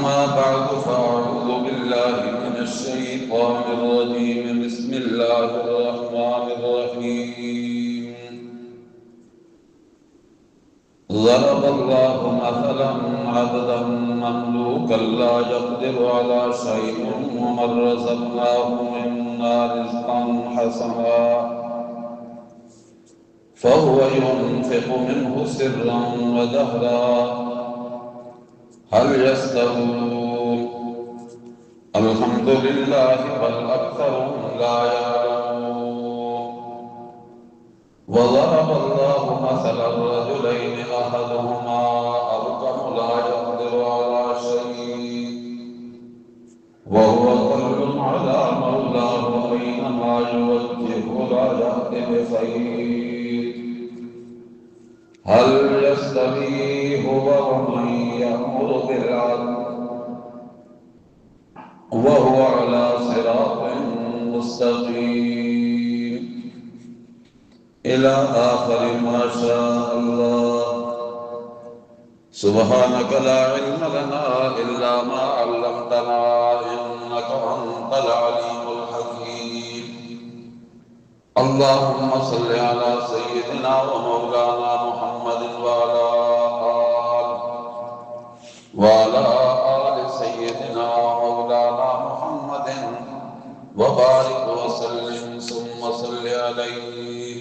أما بعد فأعوذ بالله من الشيطان الرجيم بسم الله الرحمن الرحيم ضرب الله مثلا عبدا مملوكا لا يقدر على شيء ومن رزقناه منا رزقا حسنا فهو ينفق منه سرا وجهرا هل يستوون الحمد لله بل أكثرهم لا يعلمون وضرب الله مثلا الرجلين أحدهما أبكم لا يقدر على شيء وهو كل على مولاه أينما يوجهه لا يأتي بخير هل يستوي هو ومن يأمر بالعدل وهو على صراط مستقيم إلى آخر ما شاء الله سبحانك لا علم لنا إلا ما علمتنا إنك أنت العليم الحكيم اللهم صل على سيدنا ومولانا محمد وعلى آل سيدنا ومولانا محمد وبارك وسلم ثم صل عليه.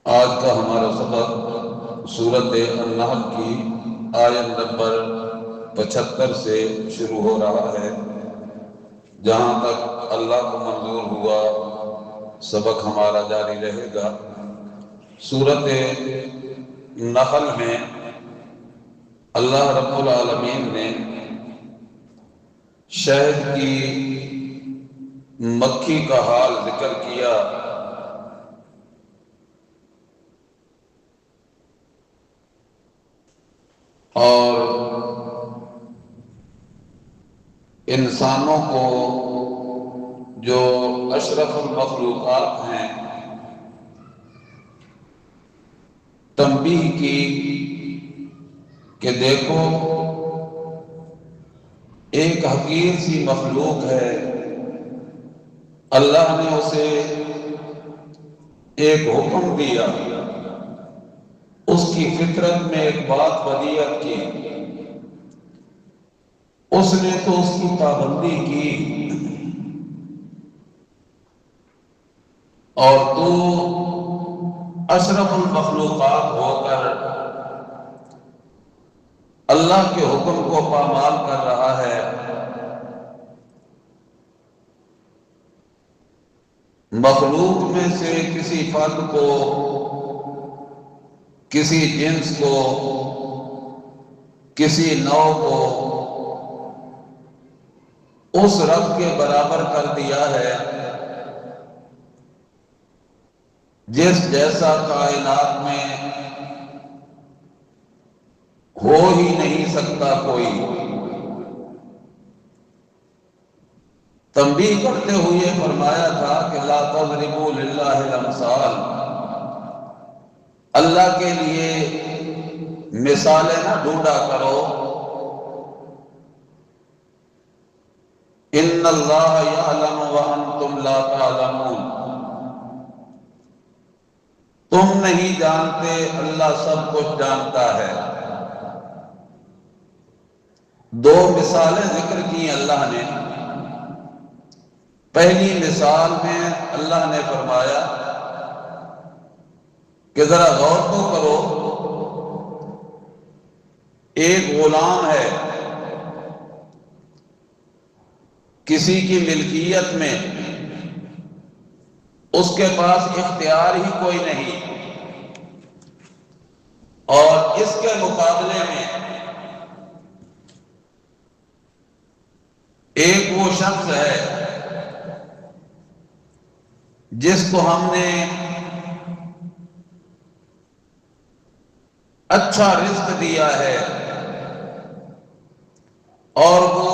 آج کا ہمارا سبق سورۃ النحل کی آیت نمبر 75 سے شروع ہو رہا ہے. جہاں تک اللہ کو منظور ہوا سبق ہمارا جاری رہے گا. سورۃ نحل میں اللہ رب العالمین نے شہد کی مکھی کا حال ذکر کیا اور انسانوں کو جو اشرف المخلوقات ہیں تنبیہ کی کہ دیکھو ایک حقیر سی مخلوق ہے، اللہ نے اسے ایک حکم دیا، اس کی فطرت میں ایک بات ودیعت کی، اس نے تو اس کی پابندی کی اور تو اشرف المخلوقات ہو کر اللہ کے حکم کو پامال کر رہا ہے. مخلوق میں سے کسی فرد کو، کسی جنس کو، کسی نوع کو اس رب کے برابر کر دیا ہے جس جیسا کائنات میں ہو ہی نہیں سکتا کوئی. تنبیہ کرتے ہوئے فرمایا تھا کہ لا تضربوا للہ الامثال، اللہ کے لیے مثالیں نہ ڈھونڈا کرو. ان اللہ یعلم وانتم لا تعلمون، تم نہیں جانتے اللہ سب کچھ جانتا ہے. دو مثالیں ذکر کی اللہ نے. پہلی مثال میں اللہ نے فرمایا کہ ذرا غور تو کرو، ایک غلام ہے کسی کی ملکیت میں، اس کے پاس اختیار ہی کوئی نہیں، اور اس کے مقابلے میں ایک وہ شخص ہے جس کو ہم نے اچھا رزق دیا ہے اور وہ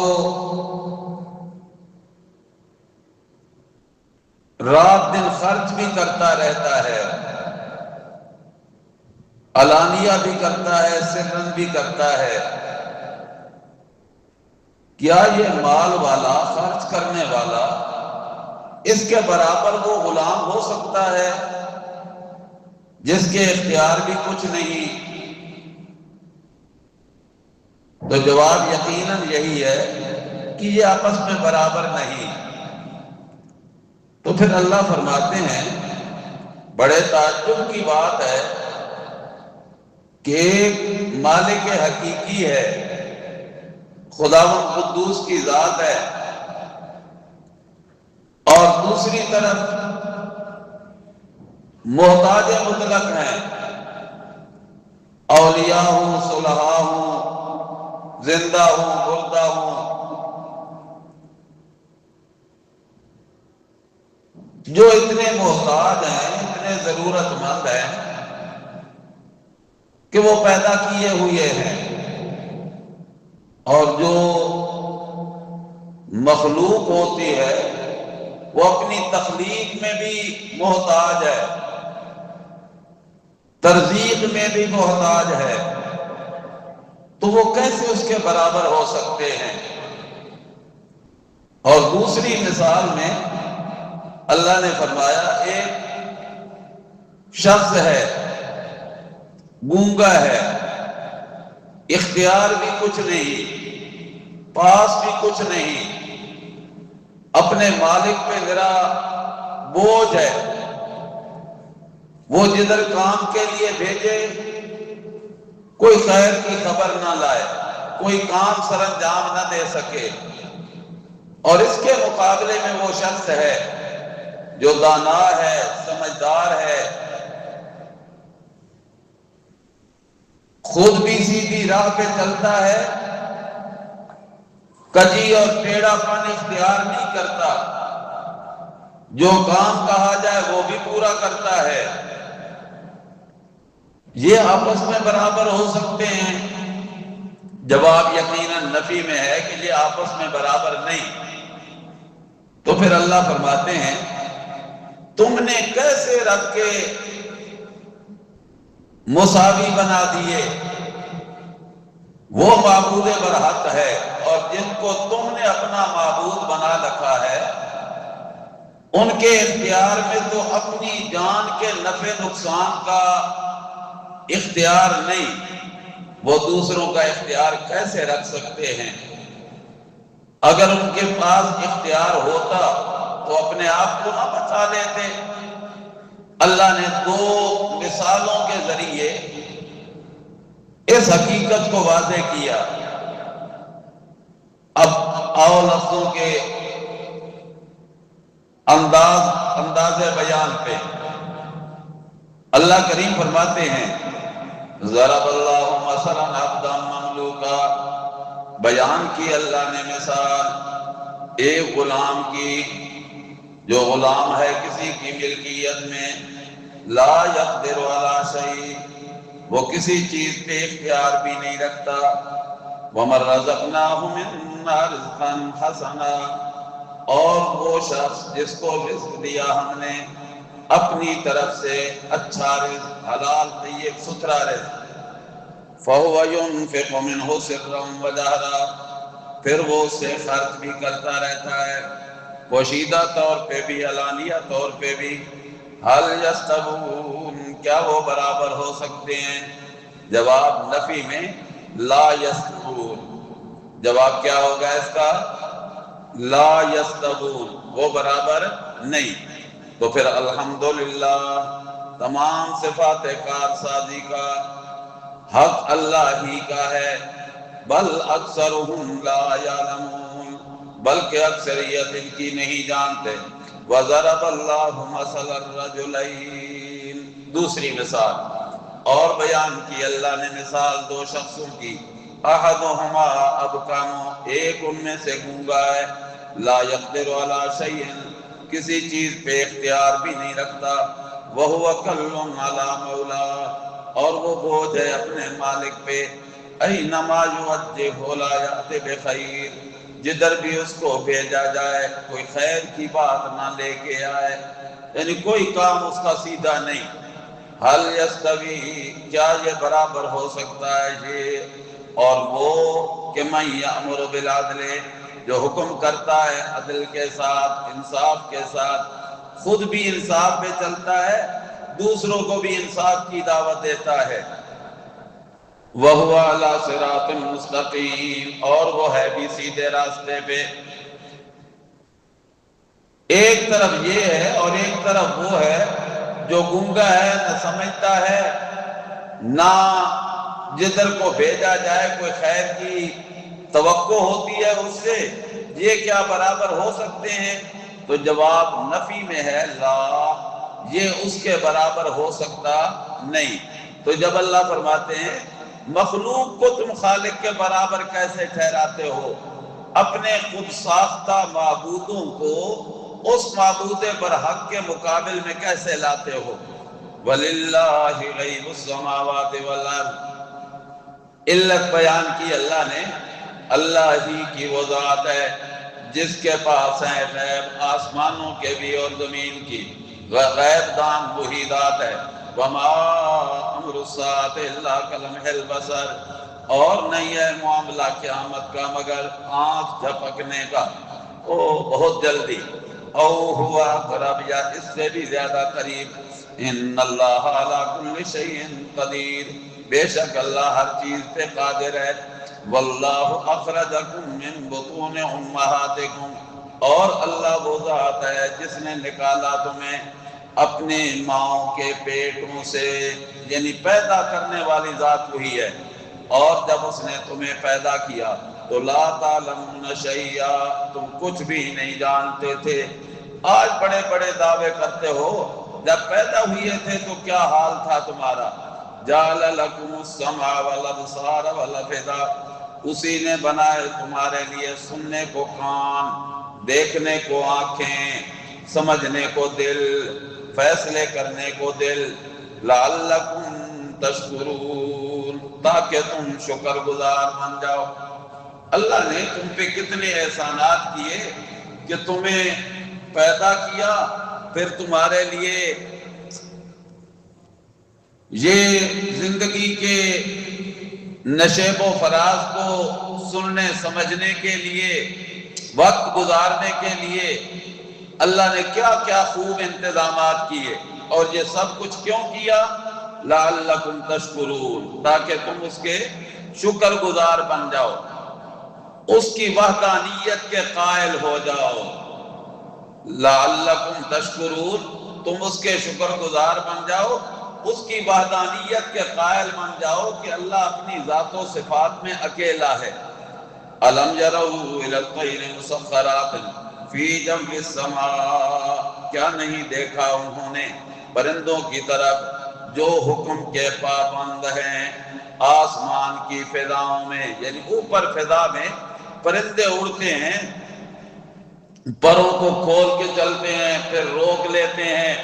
رات دن خرچ بھی کرتا رہتا ہے. علانیہ بھی کرتا ہے، سرن بھی کرتا ہے، کیا یہ مال والا، خرچ کرنے والا، اس کے برابر وہ غلام ہو سکتا ہے جس کے اختیار بھی کچھ نہیں؟ تو جواب یقیناً یہی ہے کہ یہ آپس میں برابر نہیں۔ تو پھر اللہ فرماتے ہیں، بڑے تعجب کی بات ہے کہ ایک مالک حقیقی ہے، خداوند قدوس کی ذات ہے، اور دوسری طرف محتاج مطلق ہیں، اولیاء ہوں، صلحاء ہوں، زندہ ہوں، مردہ ہوں، جو اتنے محتاج ہیں، اتنے ضرورت مند ہیں کہ وہ پیدا کیے ہوئے ہیں، اور جو مخلوق ہوتی ہے وہ اپنی تخلیق میں بھی محتاج ہے، ترزیق میں بھی محتاج ہے، تو وہ کیسے اس کے برابر ہو سکتے ہیں؟ اور دوسری مثال میں اللہ نے فرمایا، ایک شخص ہے، گونگا ہے، اختیار بھی کچھ نہیں، پاس بھی کچھ نہیں، اپنے مالک پہ ذرا بوجھ ہے، وہ جدھر کام کے لیے بھیجے کوئی خیر کی خبر نہ لائے، کوئی کام سر انجام نہ دے سکے، اور اس کے مقابلے میں وہ شخص ہے جو دانا ہے، سمجھدار ہے، خود بھی سیدھی راہ پہ چلتا ہے، کجی اور ٹیڑھا پن اختیار نہیں کرتا، جو کام کہا جائے وہ بھی پورا کرتا ہے، یہ آپس میں برابر ہو سکتے ہیں؟ جواب یقیناً نفی میں ہے کہ یہ آپس میں برابر نہیں۔ تو پھر اللہ فرماتے ہیں، تم نے کیسے رب کے مساوی بنا دیے؟ وہ معبود برحق ہے، اور جن کو تم نے اپنا معبود بنا رکھا ہے ان کے اختیار میں تو اپنی جان کے نفع نقصان کا اختیار نہیں، وہ دوسروں کا اختیار کیسے رکھ سکتے ہیں؟ اگر ان کے پاس اختیار ہوتا تو اپنے آپ کو نہ بچا لیتے۔ اللہ نے دو مثالوں کے ذریعے اس حقیقت کو واضح کیا۔ اب آؤ لفظوں کے انداز بیان پہ۔ اللہ کریم فرماتے ہیں، ضرب اللہ مثلا عبدا مملوکا، بیان کی اللہ نے مثال ایک غلام کی، جو غلام ہے کسی کی ملکیت میں، لا یقدر علی شیء، وہ کسی چیز پہ اختیار بھی نہیں رکھتا، ومن رزقناہ منا رزقا حسنا، اور وہ شخص جس کو رزق دیا ہم نے اپنی طرف سے اچھا رزق، حلال طیب ستھرا رزق، فَهُوَ يُنْفِقُ مِنْهُ سِرًّا وَجَهْرًا، پھر وہ اس سے خرچ بھی کرتا رہتا ہے، پوشیدہ طور پہ بھی، علانیہ طور پہ بھی۔ هَلْ يَسْتَوُونَ، کیا وہ برابر ہو سکتے ہیں؟ جواب نفی میں لا يَسْتَوُونَ، جواب کیا ہوگا اس کا؟ لا يَسْتَوُونَ، وہ برابر نہیں۔ تو پھر الحمدللہ، تمام صفات کارسازی کا حق اللہ ہی کا ہے، بل اکثرهم لا یعلمون، بلکہ اکثریت ان کی نہیں جانتے۔ وضرب اللہ مثل الرجلین، دوسری مثال اور بیان کی اللہ نے مثال دو شخصوں کی، احدہما ابکم، ایک ان میں سے گونگا ہے، لا یقدر علی شیء، کسی چیز پہ اختیار بھی نہیں رکھتا، وہو کل علی مولا، اور وہ بوجھ ہے اپنے مالک پہ، اینما یوجہ لا یأتی بخیر، جدھر بھی اس کو بھیجا جائے کوئی خیر کی بات نہ لے کے آئے، یعنی کوئی کام اس کا سیدھا نہیں۔ حل یستوی، کیا یہ برابر ہو سکتا ہے یہ اور وہ کہ من یأمر بالعدل، جو حکم کرتا ہے عدل کے ساتھ، انصاف کے ساتھ، خود بھی انصاف پہ چلتا ہے، دوسروں کو بھی انصاف کی دعوت دیتا ہے، وَهُوَ عَلَى صِرَاطٍ مُسْتَقِيمٍ، اور وہ ہے بھی سیدھے راستے پہ۔ ایک طرف یہ ہے اور ایک طرف وہ ہے جو گونگا ہے، نہ سمجھتا ہے، نہ جدھر کو بھیجا جائے کوئی خیر کی توقع ہوتی ہے اس سے، یہ کیا برابر ہو سکتے ہیں؟ تو جواب نفی میں ہے، لا، یہ اس کے برابر ہو سکتا نہیں۔ تو جب اللہ فرماتے ہیں مخلوق کو تم خالق کے برابر کیسے ٹھہراتے ہو، اپنے خود ساختہ معبودوں کو اس معبود برحق کے مقابل میں کیسے لاتے ہو؟ وَلِلَّهِ غَيْبُ السَّمَاوَاتِ وَالْأَرْضِ، علت بیان کی اللہ نے، اللہ ہی کی وہ ذات ہے جس کے پاس ہے غیب آسمانوں کے بھی اور زمین کی، غیب دان وہی ذات ہے۔ وَمَا أَمْرُ السَّاعَةِ إِلَّا كَلَمْحِ الْبَصَرِ، اور نہیں ہے معاملہ قیامت کا مگر آنکھ جھپکنے کا، او بہت جلدی، او ہوا قرب، یا اس سے بھی زیادہ قریب، ان اللہ علی کل شیء قدیر، بے شک اللہ ہر چیز پہ قادر ہے۔ واللہ اخرجکم من بطون امہاتکم، اور اللہ وہ ذات ہے جس نے نکالا تمہیں اپنے ماؤں کے پیٹوں سے، یعنی پیدا کرنے والی ذات وہی ہے، اور جب اس نے تمہیں پیدا کیا تو لا تعلمون شیئا، تم کچھ بھی نہیں جانتے تھے۔ آج بڑے بڑے دعوے کرتے ہو، جب پیدا ہوئے تھے تو کیا حال تھا تمہارا؟ جعل لکم السمع والابصار والافئدہ، اسی نے بنائے تمہارے لیے سننے کو کان، دیکھنے کو آنکھیں، سمجھنے کو دل، فیصلے کرنے کو دل، لعلکم تشکرون، تاکہ تم شکر گزار بن جاؤ۔ اللہ نے تم پہ کتنے احسانات کیے کہ تمہیں پیدا کیا، پھر تمہارے لیے یہ زندگی کے نشیب و فراز کو سننے سمجھنے کے لیے، وقت گزارنے کے لیے اللہ نے کیا کیا خوب انتظامات کیے، اور یہ سب کچھ کیوں کیا؟ لعلکم تشکرون، تاکہ تم اس کے شکر گزار بن جاؤ، اس کی وحدانیت کے قائل ہو جاؤ۔ لعلکم تشکرون، تم اس کے شکر گزار بن جاؤ، اس کی وحدانیت کے قائل بن جاؤ کہ اللہ اپنی ذات و صفات میں اکیلا ہے۔ الم یروا الی الطیر مسخرات فی جنب السماء، کیا نہیں دیکھا انہوں نے پرندوں کی طرف جو حکم کے پابند ہیں آسمان کی فضاؤں میں، یعنی اوپر فضا میں پرندے اڑتے ہیں، پروں کو کھول کے چلتے ہیں، پھر روک لیتے ہیں۔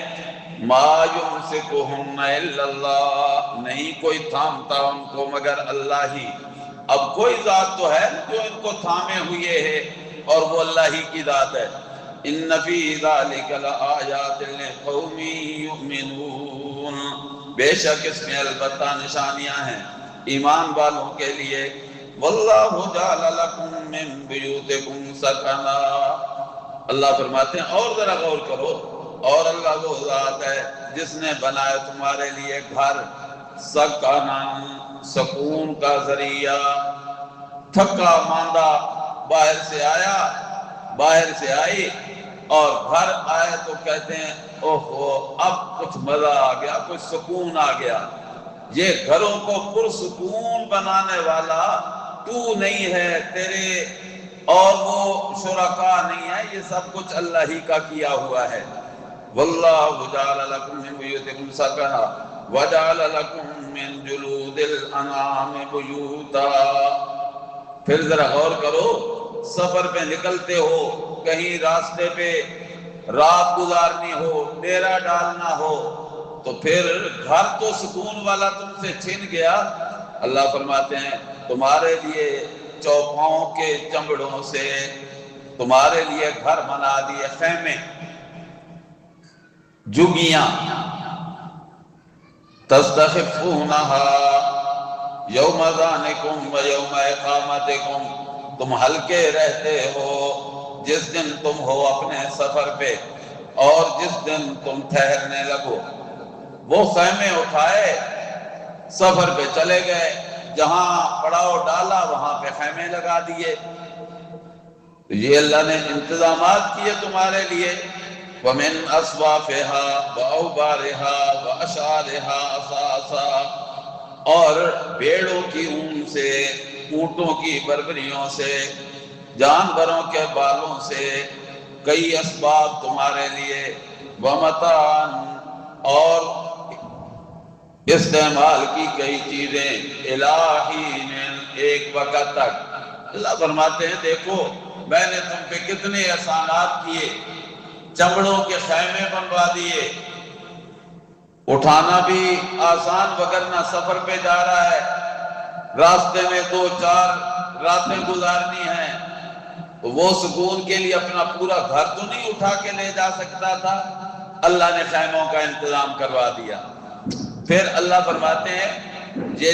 ما یمسکہن الا اللہ، نہیں کوئی تھامتا ان کو مگر اللہ ہی۔ اب کوئی ذات تو ہے جو ان کو تھامے ہوئے ہے، اور وہ اللہ ہی کی ذات ہے۔ ان فی ذلک لآیات لقوم یؤمنون، بے شک اس میں البتہ نشانیاں ہیں ایمان والوں کے لیے۔ واللہ جعل لکم من بیوتکم سکنا، اللہ فرماتے ہیں اور ذرا غور کرو، اور اللہ وہ ذات ہے جس نے بنایا تمہارے لیے گھر، سکنا، سکون کا ذریعہ۔ تھکا ماندہ باہر سے آیا، باہر سے آئی اور گھر آئے تو کہتے ہیں اوہو اب کچھ مزہ آ گیا، کچھ سکون آ گیا۔ یہ گھروں کو پرسکون بنانے والا تو نہیں ہے، تیرے اور وہ شرکاء نہیں ہے، یہ سب کچھ اللہ ہی کا کیا ہوا ہے۔ واللہ جعل لکم من بیوتکم سکنا وجعل لکم من جلود الانعام بیوتا۔ پھر ذرا غور کرو، سفر پہ نکلتے ہو، کہیں راستے پہ رات گزارنی ہو، ڈیرا ڈالنا ہو، تو پھر گھر تو سکون والا تم سے چھن گیا۔ اللہ فرماتے ہیں تمہارے لیے چوپاؤں کے چمڑوں سے تمہارے لیے گھر بنا دیے، خیمے، جھگیاں، تستخفونها یوم ذانکم و یوم اقامتکم، تم ہلکے رہتے ہو جس دن تم ہو اپنے سفر پہ اور جس دن تم ٹھہرنے لگو۔ وہ خیمے اٹھائے، سفر پہ چلے گئے، جہاں پڑاؤ ڈالا وہاں پہ خیمے لگا دیے۔ یہ اللہ نے انتظامات کیے تمہارے لیے۔ وَمِنْ أَصْوَافِهَا وَأَوْبَارِهَا وَأَشْعَارِهَا أَثَاثًا، اور بھیڑوں کی اون سے، اونٹوں کی بربریوں سے، جانوروں کے بالوں سے کئی اسباب تمہارے لیے، وَمَتَاعًا، اور استعمال کی کئی چیزیں، الہین، ایک وقت تک۔ اللہ فرماتے ہیں دیکھو میں نے تم پہ کتنے احسانات کیے، چمڑوں کے خیمے بنوا دیے، اٹھانا بھی آسان وگرنہ سفر پہ جا رہا ہے، راستے میں 2-4 راتیں گزارنی ہیں، تو وہ سکون کے لیے اپنا پورا گھر تو نہیں اٹھا کے لے جا سکتا تھا، اللہ نے خیموں کا انتظام کروا دیا۔ پھر اللہ فرماتے ہیں یہ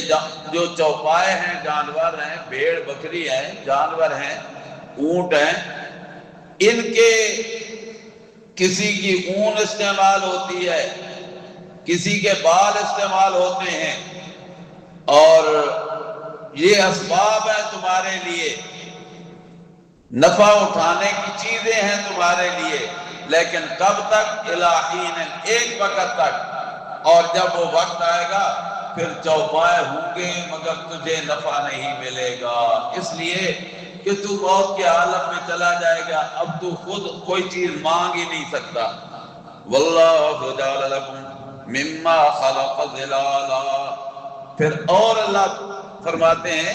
جو چوپائے ہیں، جانور ہیں، بھیڑ بکری ہیں، جانور ہیں، اونٹ ہیں، ان کے کسی کی اون استعمال ہوتی ہے، کسی کے بال استعمال ہوتے ہیں، اور یہ اسباب ہیں تمہارے لیے، نفع اٹھانے کی چیزیں ہیں تمہارے لیے، لیکن کب تک؟ الہین، ایک وقت تک، اور جب وہ وقت آئے گا پھر چوپائے ہوں گے مگر تجھے نفع نہیں ملے گا، اس لیے کہ تو موت کے عالم میں چلا جائے گا، اب تو خود کوئی چیز مانگ ہی نہیں سکتا۔ واللہ جعل لکم مما خلق ظلالا، پھر اور اللہ فرماتے ہیں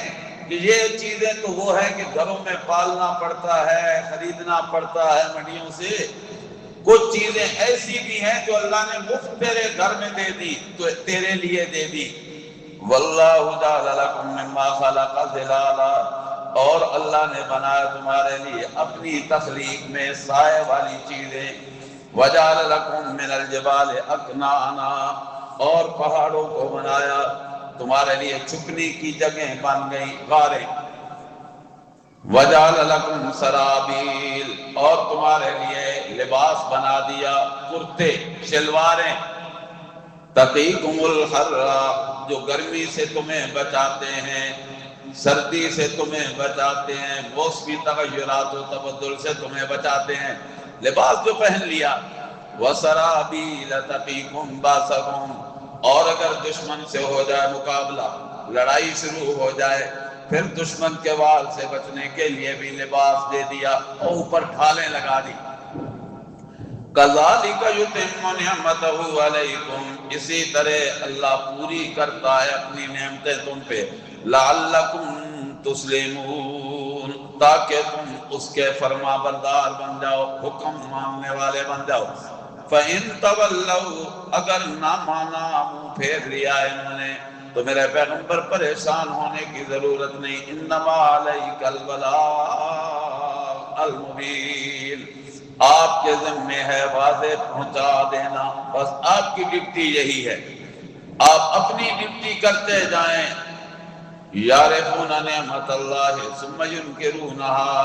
کہ یہ چیزیں تو وہ ہے کہ گھروں میں پالنا پڑتا ہے، خریدنا پڑتا ہے منڈیوں سے، کچھ چیزیں ایسی بھی ہیں جو اللہ نے مفت تیرے گھر میں دے دی، تو تیرے لیے دے دی۔ واللہ جعل لکم مما خلق ظلالا، اور اللہ نے بنایا تمہارے لیے اپنی تخلیق میں سائے والی چیزیں، وجعل لکم من الجبال اکنانا، اور پہاڑوں کو بنایا تمہارے لیے چھپنے کی جگہیں بن گئی، غاریں، وجعل لکم سرابیل، اور تمہارے لیے لباس بنا دیا، کرتے شلواریں، تقیکم الحر، جو گرمی سے تمہیں بچاتے ہیں، سردی سے تمہیں بچاتے ہیں، موسمی تغیرات و تبدل سے تمہیں بچاتے ہیں، لباس جو پہن لیا۔ وَسَرَابِيلَ تَقِيكُمْ بَأْسَكُمْ، اور اگر دشمن سے ہو جائے مقابلہ، لڑائی شروع ہو جائے، پھر دشمن کے وار سے بچنے کے لیے بھی لباس دے دیا اور اوپر ڈھالیں لگا دی۔ کذالک یتم نعمتہ علیکم، اسی طرح اللہ پوری کرتا ہے اپنی نعمتیں تم پہ، لعلکم تسلمون، تاکہ تم اس کے فرما بردار بن جاؤ، حکم ماننے والے بن جاؤ۔ فَإِن تَوَلَّوْا، اگر نہ مانا، منہ پھیر لیا انہوں نے، تو میرے پیغمبر پریشان ہونے کی ضرورت نہیں، انما علیک البلاغ المبین، آپ کے ذمے ہے واضح پہنچا دینا، بس آپ کی ڈیوٹی یہی ہے، آپ اپنی ڈیوٹی کرتے جائیں۔ یعرفون نعمت اللہ ثم ینکرونہا،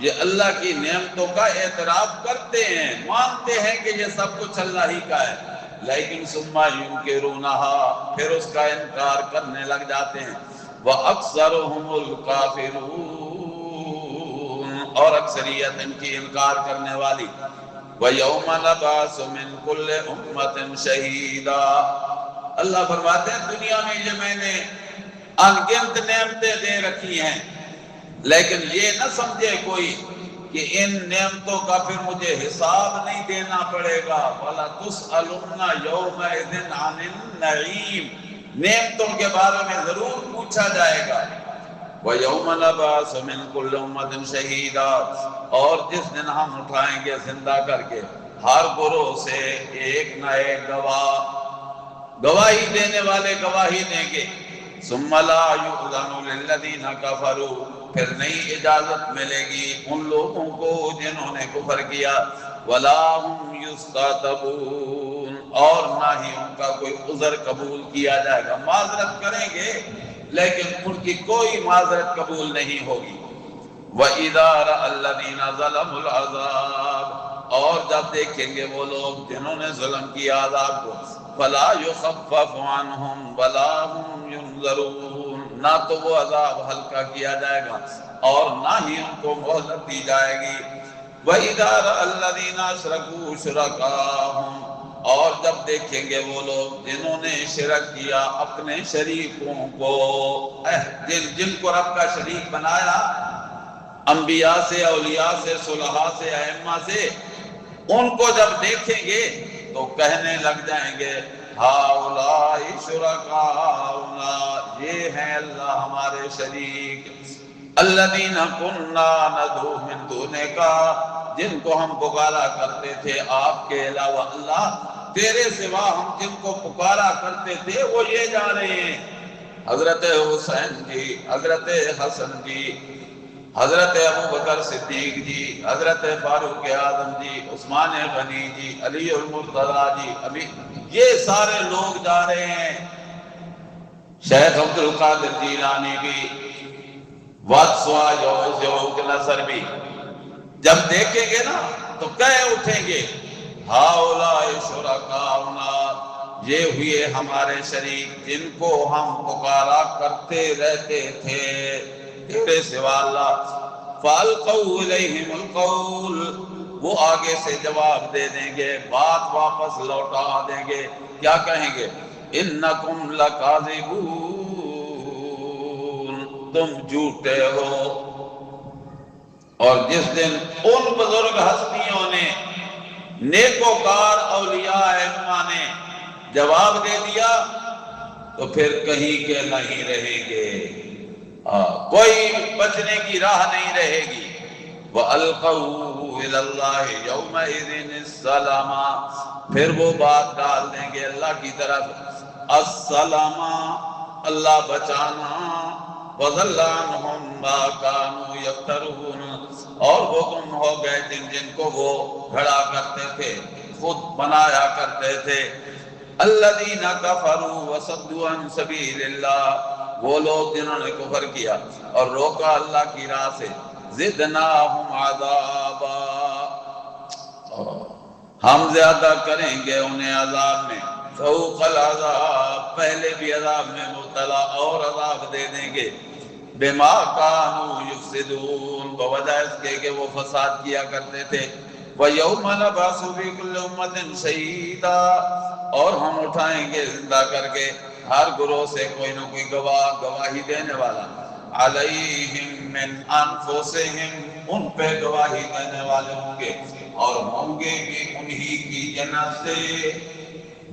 یہ اللہ کی نعمتوں کا اعتراف کرتے ہیں، مانتے ہیں کہ یہ سب کچھ اللہ ہی کا ہے، لیکن ثم ینکرونہا، پھر اس کا انکار کرنے لگ جاتے ہیں۔ وَأَكْثَرُهُمُ الْكَافِرُونَ، اور اکثریت ان کی انکار کرنے والی۔ وَيَوْمَ نَبْعَثُ مِنْ كُلِّ أُمَّةٍ شَهِيدًا، اللہ فرماتے ہیں دنیا میں یہ میں نے انگنت نعمتیں دے رکھی ہیں، لیکن یہ نہ سمجھے کوئی کہ ان نعمتوں کا پھر مجھے حساب نہیں دینا پڑے گا، وَلَتُسْأَلُنَّ يَوْمَئِذٍ عَنِ النَّعِيمِ، نعمتوں کے بارے میں ضرور پوچھا جائے گا۔ وَيَوْمَ نَبْعَثُ مِنْ كُلِّ أُمَّةٍ شَهِيدًا، اور جس دن ہم اٹھائیں گے زندہ کر کے ہر گروہ سے ایک نہ ایک گواہ، گواہی دینے والے گواہی دیں گے۔ ثُمَّ لَا يُؤْذَنُ لِلَّذِينَ كَفَرُوا، پھر نہیں اجازت ملے گی ان لوگوں کو جنہوں نے کفر کیا، وَلَا هُمْ يُسْتَعْتَبُونَ، اور نہ ہی ان کا کوئی عذر قبول کیا جائے گا۔ معذرت کریں گے لیکن ان کی کوئی معذرت قبول نہیں ہوگی۔ وَإِذَا رَأَى الَّذِينَ ظَلَمُوا الْعَذَابَ، اور جب دیکھیں گے وہ لوگ جنہوں نے ظلم کیا عذاب کو، فَلَا يُخَفَّفُ عَنْهُمْ وَلَا هُمْ يُنظَرُونَ، نہ تو وہ عذاب ہلکا کیا جائے گا اور نہ ہی ان کو مہلت دی جائے گی۔ وَإِذَا رَأَى الَّذِينَ أَشْرَكُوا شُرَكَاءَهُمْ، اور جب دیکھیں گے وہ لوگ جنہوں نے شرک کیا اپنے شریکوں کو، جن کو رب کا شریک بنایا، انبیاء سے، اولیاء سے، صلحاء سے، ائمہ سے، ان کو جب دیکھیں گے تو کہنے لگ جائیں گے ہؤلاء شرکاؤنا، یہ ہیں اللہ ہمارے شریک، الذین کنا ندعو من دونک، جن کو ہم پکارا کرتے تھے آپ کے علاوہ اللہ، تیرے سوا ہم جن کو پکارا کرتے تھے وہ یہ جا رہے ہیں، حضرت حسین جی، حضرت حسن جی، حضرت ابوبکر صدیق جی، حضرت فاروق اعظم جی، عثمان غنی جی، علی المرتضیٰ جی، ابھی یہ سارے لوگ جا رہے ہیں، شیخ عبد القادر جیلانی بھی، واتسوا یوگ نصر بھی، جب دیکھیں گے نا تو کہہ اٹھیں گے ہؤلاء شرکاؤنا، یہ ہوئے ہمارے شریک جن کو ہم پکارا کرتے رہتے تھے تیرے سوا اللہ۔ فَأَلْقَوْا إِلَيْهِمُ الْقَوْلَ، وہ آگے سے جواب دے دیں گے، بات واپس لوٹا دیں گے، کیا کہیں گے؟ إِنَّكُمْ لَكَاذِبُونَ، تم جھوٹے ہو۔ اور جس دن ان بزرگ ہستیوں نے، نیکوکار اولیاء ائمہ نے جواب دے دیا تو پھر کہیں کے نہیں رہیں گے، کوئی بچنے کی راہ نہیں رہے گی۔ وَأَلْقَوْا إِلَى اللَّهِ يَوْمَئِذٍ السَّلَامَ، پھر وہ بات ڈال دیں گے اللہ کی طرف، السلام، اللہ بچانا، وَضَلَّ عَنْهُمْ مَا كَانُوا يَفْتَرُونَ، اور وہ گم ہو گئے جن کو وہ گھڑا کرتے تھے، خود بنایا کرتے تھے۔ الَّذِينَ كَفَرُوا وَصَدُّوا عَنْ سَبِيلِ اللَّهِ، وہ لوگ جنہوں نے کفر کیا اور روکا اللہ کی راہ سے، زِدْنَاهُمْ عَذَابًا، ہم زیادہ کریں گے انہیں عذاب میں، فوق العذاب، پہلے بھی عذاب میں مبتلا اور عذاب دے دیں گے، بما كانوا يفسدون، بوجہ اس کے کہ وہ فساد کیا کرتے تھے، وَيَوْمَ نَبْعَثُ فِي كُلِّ أُمَّةٍ شَهِيدًا، اور ہم اٹھائیں گے زندہ کر کے ہر گروہ سے کوئی نہ کوئی گواہی دینے والا، عَلَيْهِمْ مِنْ أَنفُسِهِمْ، ان پہ گواہی دینے والے ہوں گے، اور ہوں گے بھی انہی کی جنت سے،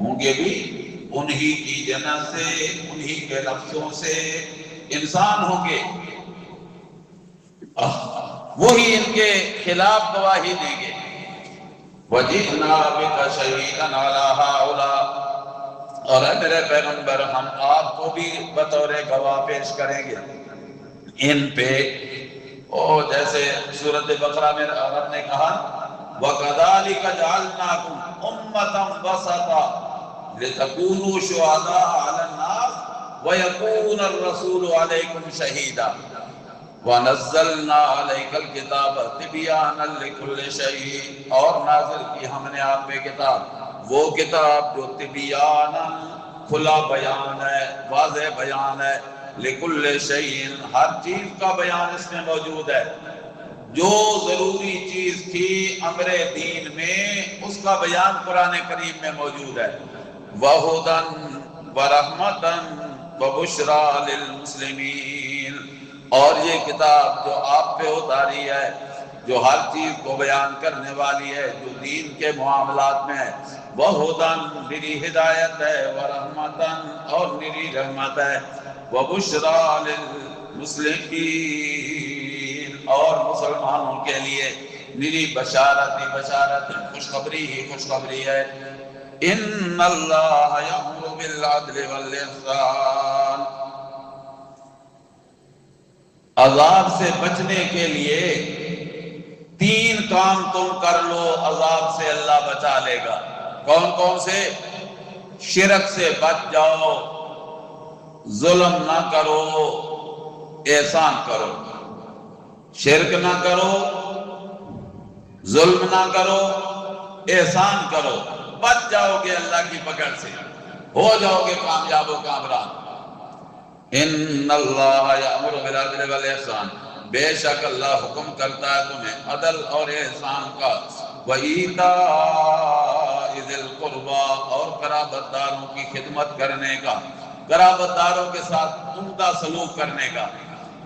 ہوں گے بھی انہی کی جنت سے، انہی کے نفسوں سے انسان ہوں گے، وہی ان کے خلاف گواہی دیں گے۔ وَجِئْنَا بِكَ شَهِيدًا عَلَىٰ هَٰؤُلَاءِ، اور اے میرے پیغمبر ہم آپ کو بھی بطور گواہ پیش کریں گے ان پہ، اور جیسے سورۃ بقرہ میں رب نے کہا وَكَذَلِكَ جَعَلْنَاكُمْ أُمَّةً وَسَطًا لِتَكُونُوا شُهَدَاءَ عَلَى النَّاسِ وَيَكُونَ الرَّسُولُ عَلَيْكُمْ شَهِيدًا وَنَزَّلْنَا عَلَيْكَ الْكِتَابَ تِبْيَانًا لِكُلِّ شَيْءٍ، اور نازل کی ہم نے آپ پہ کتاب، وہ کتاب جو تبیاناً کھلا بیان ہے، واضح بیان ہے، لِكُلِّ شَيْءٍ، ہر چیز کا بیان اس میں موجود ہے، جو ضروری چیز تھی امر دین میں اس کا بیان قرآن کریم میں موجود ہے، وَهُدًى وَرَحْمَةً وَبُشْرَىٰ لِلْمُسْلِمِينَ، اور یہ کتاب جو آپ پہ اتاری ہے، جو ہر چیز کو بیان کرنے والی ہے جو دین کے معاملات میں ہے، وَهُدًى نری ہدایت ہے، وَرَحْمَةً اور نری رحمت ہے، وَبُشْرَىٰ لِلْمُسْلِمِينَ اور مسلمانوں کے لیے نری بشارت ہی بشارت، خوشخبری ہی خوشخبری ہے۔ ان اللہ یأمر بالعدل والاحسان، عذاب سے بچنے کے لیے 3 کام تم کر لو، عذاب سے اللہ بچا لے گا۔ کون کون سے؟ شرک سے بچ جاؤ، ظلم نہ کرو، احسان کرو۔ شرک نہ کرو، ظلم نہ کرو، احسان کرو، بچ جاؤ گے اللہ کی پکڑ سے، ہو جاؤ گے کامیاب و کامران۔ ان اللہ یامر بالعدل والاحسان، بے شک اللہ حکم کرتا ہے تمہیں عدل اور احسان کا، وَإِيتَاءِ ذِي الْقُرْبَى، اور قرابت داروں کی خدمت کرنے کا، قرابت داروں کے ساتھ عمدہ سلوک کرنے کا،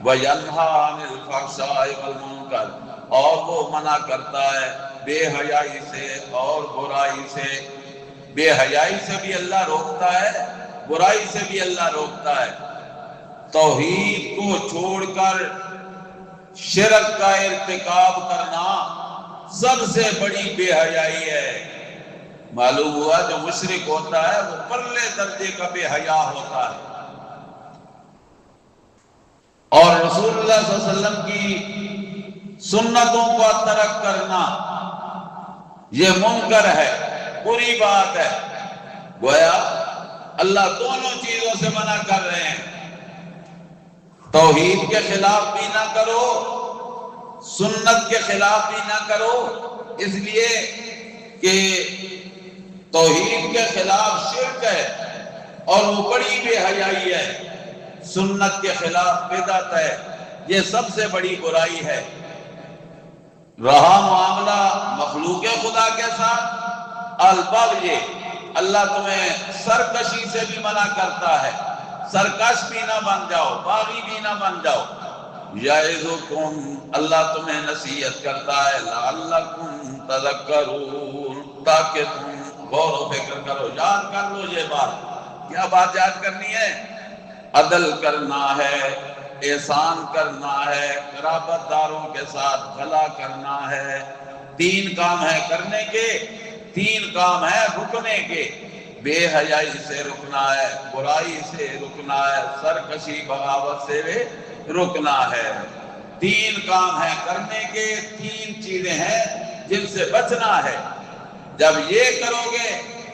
وَيَنْهَىٰ عَنِ الْفَحْشَاءِ وَالْمُنکَرِ، اور وہ منع کرتا ہے بے حیائی سے اور برائی سے۔ بے حیائی سے بھی اللہ روکتا ہے، برائی سے بھی اللہ روکتا ہے۔ توحید کو چھوڑ کر شرک کا ارتکاب کرنا سب سے بڑی بے حیائی ہے۔ معلوم ہوا جو مشرک ہوتا ہے وہ پرلے درجے کا بے حیا ہوتا ہے، اور رسول اللہ صلی اللہ علیہ وسلم کی سنتوں کا ترک کرنا یہ منکر ہے، بری بات ہے۔ گویا اللہ دونوں چیزوں سے منع کر رہے ہیں، توحید کے خلاف بھی نہ کرو، سنت کے خلاف بھی نہ کرو، اس لیے کہ توحید کے خلاف شرک ہے اور وہ بڑی بے حیائی ہے، سنت کے خلاف بدعت ہے، یہ سب سے بڑی برائی ہے۔ رہا معاملہ مخلوق خدا کے ساتھ، البغی، اللہ تمہیں سرکشی سے بھی منع کرتا ہے، سرکش بھی نہ بن جاؤ، باغی بھی نہ بن جاؤ۔ یعظکم، اللہ تمہیں نصیحت کرتا ہے، لعلکم تذکرون، تاکہ تم غور و فکر کرو، یاد کر لو یہ بات۔ کیا بات یاد کرنی ہے؟ عدل کرنا ہے، احسان کرنا ہے، قرابت داروں کے ساتھ بھلا کرنا ہے۔ تین کام ہے کرنے کے، تین کام ہے رکنے کے۔ بے حیائی سے رکنا ہے، برائی سے رکنا ہے، سرکشی بغاوت سے رکنا ہے۔ تین کام ہے کرنے کے، تین چیزیں ہیں جن سے بچنا ہے۔ جب یہ کرو گے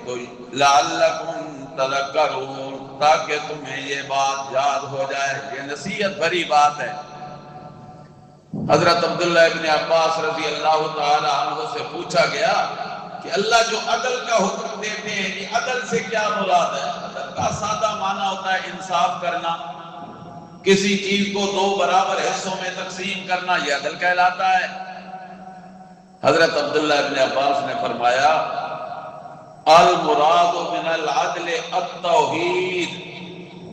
تو لعلکم تذکرون، تاکہ تمہیں یہ بات یاد ہو جائے۔ یہ نصیحت بھری بات ہے۔ حضرت عبداللہ ابن عباس رضی اللہ تعالی عنہ سے پوچھا گیا کہ اللہ جو عدل کا حکم دیتے ہیں، یہ عدل سے کیا مراد ہے؟ عدل کا سادہ معنی ہوتا ہے انصاف کرنا، کسی چیز کو دو برابر حصوں میں تقسیم کرنا، یہ عدل کہلاتا ہے۔ حضرت عبداللہ ابن عباس نے فرمایا المراد من العدل التوحید،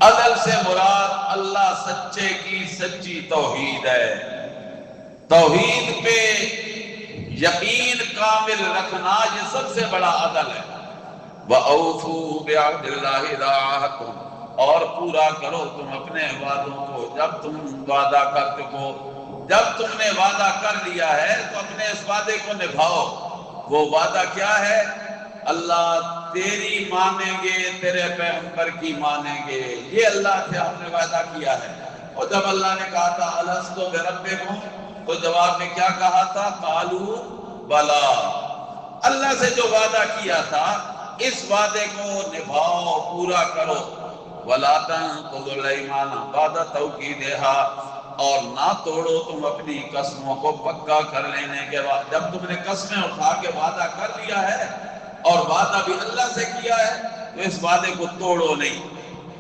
عدل سے مراد اللہ سچے کی سچی توحید ہے۔ توحید پہ یقین کامل رکھنا یہ سب سے بڑا عدل ہے۔ وَأَوْفُوا بِعَهْدِ اللَّهِ إِذَا عَاهَدتُّمْ، اور پورا کرو تم اپنے وعدوں کو جب تم وعدہ کر چکو۔ جب تم نے وعدہ کر لیا ہے تو اپنے اس وعدے کو نبھاؤ۔ وہ وعدہ کیا ہے؟ اللہ تیری مانیں گے، تیرے پیغمبر کی مانیں گے، یہ اللہ سے ہم نے وعدہ کیا ہے۔ اور جب اللہ نے کہا تھا الستو بربکم، تو جواب میں کیا کہا تھا؟ قالوا بلا۔ اللہ سے جو وعدہ کیا تھا اس وعدے کو نبھاؤ، پورا کرو۔ ولا تنقضوا الایمان بعد توکیدها، اور نہ توڑو تم اپنی قسموں کو پکا کر لینے کے بعد۔ جب تم نے قسمیں اٹھا کے وعدہ کر لیا ہے اور وعدہ بھی اللہ سے کیا ہے تو اس وعدے کو توڑو نہیں۔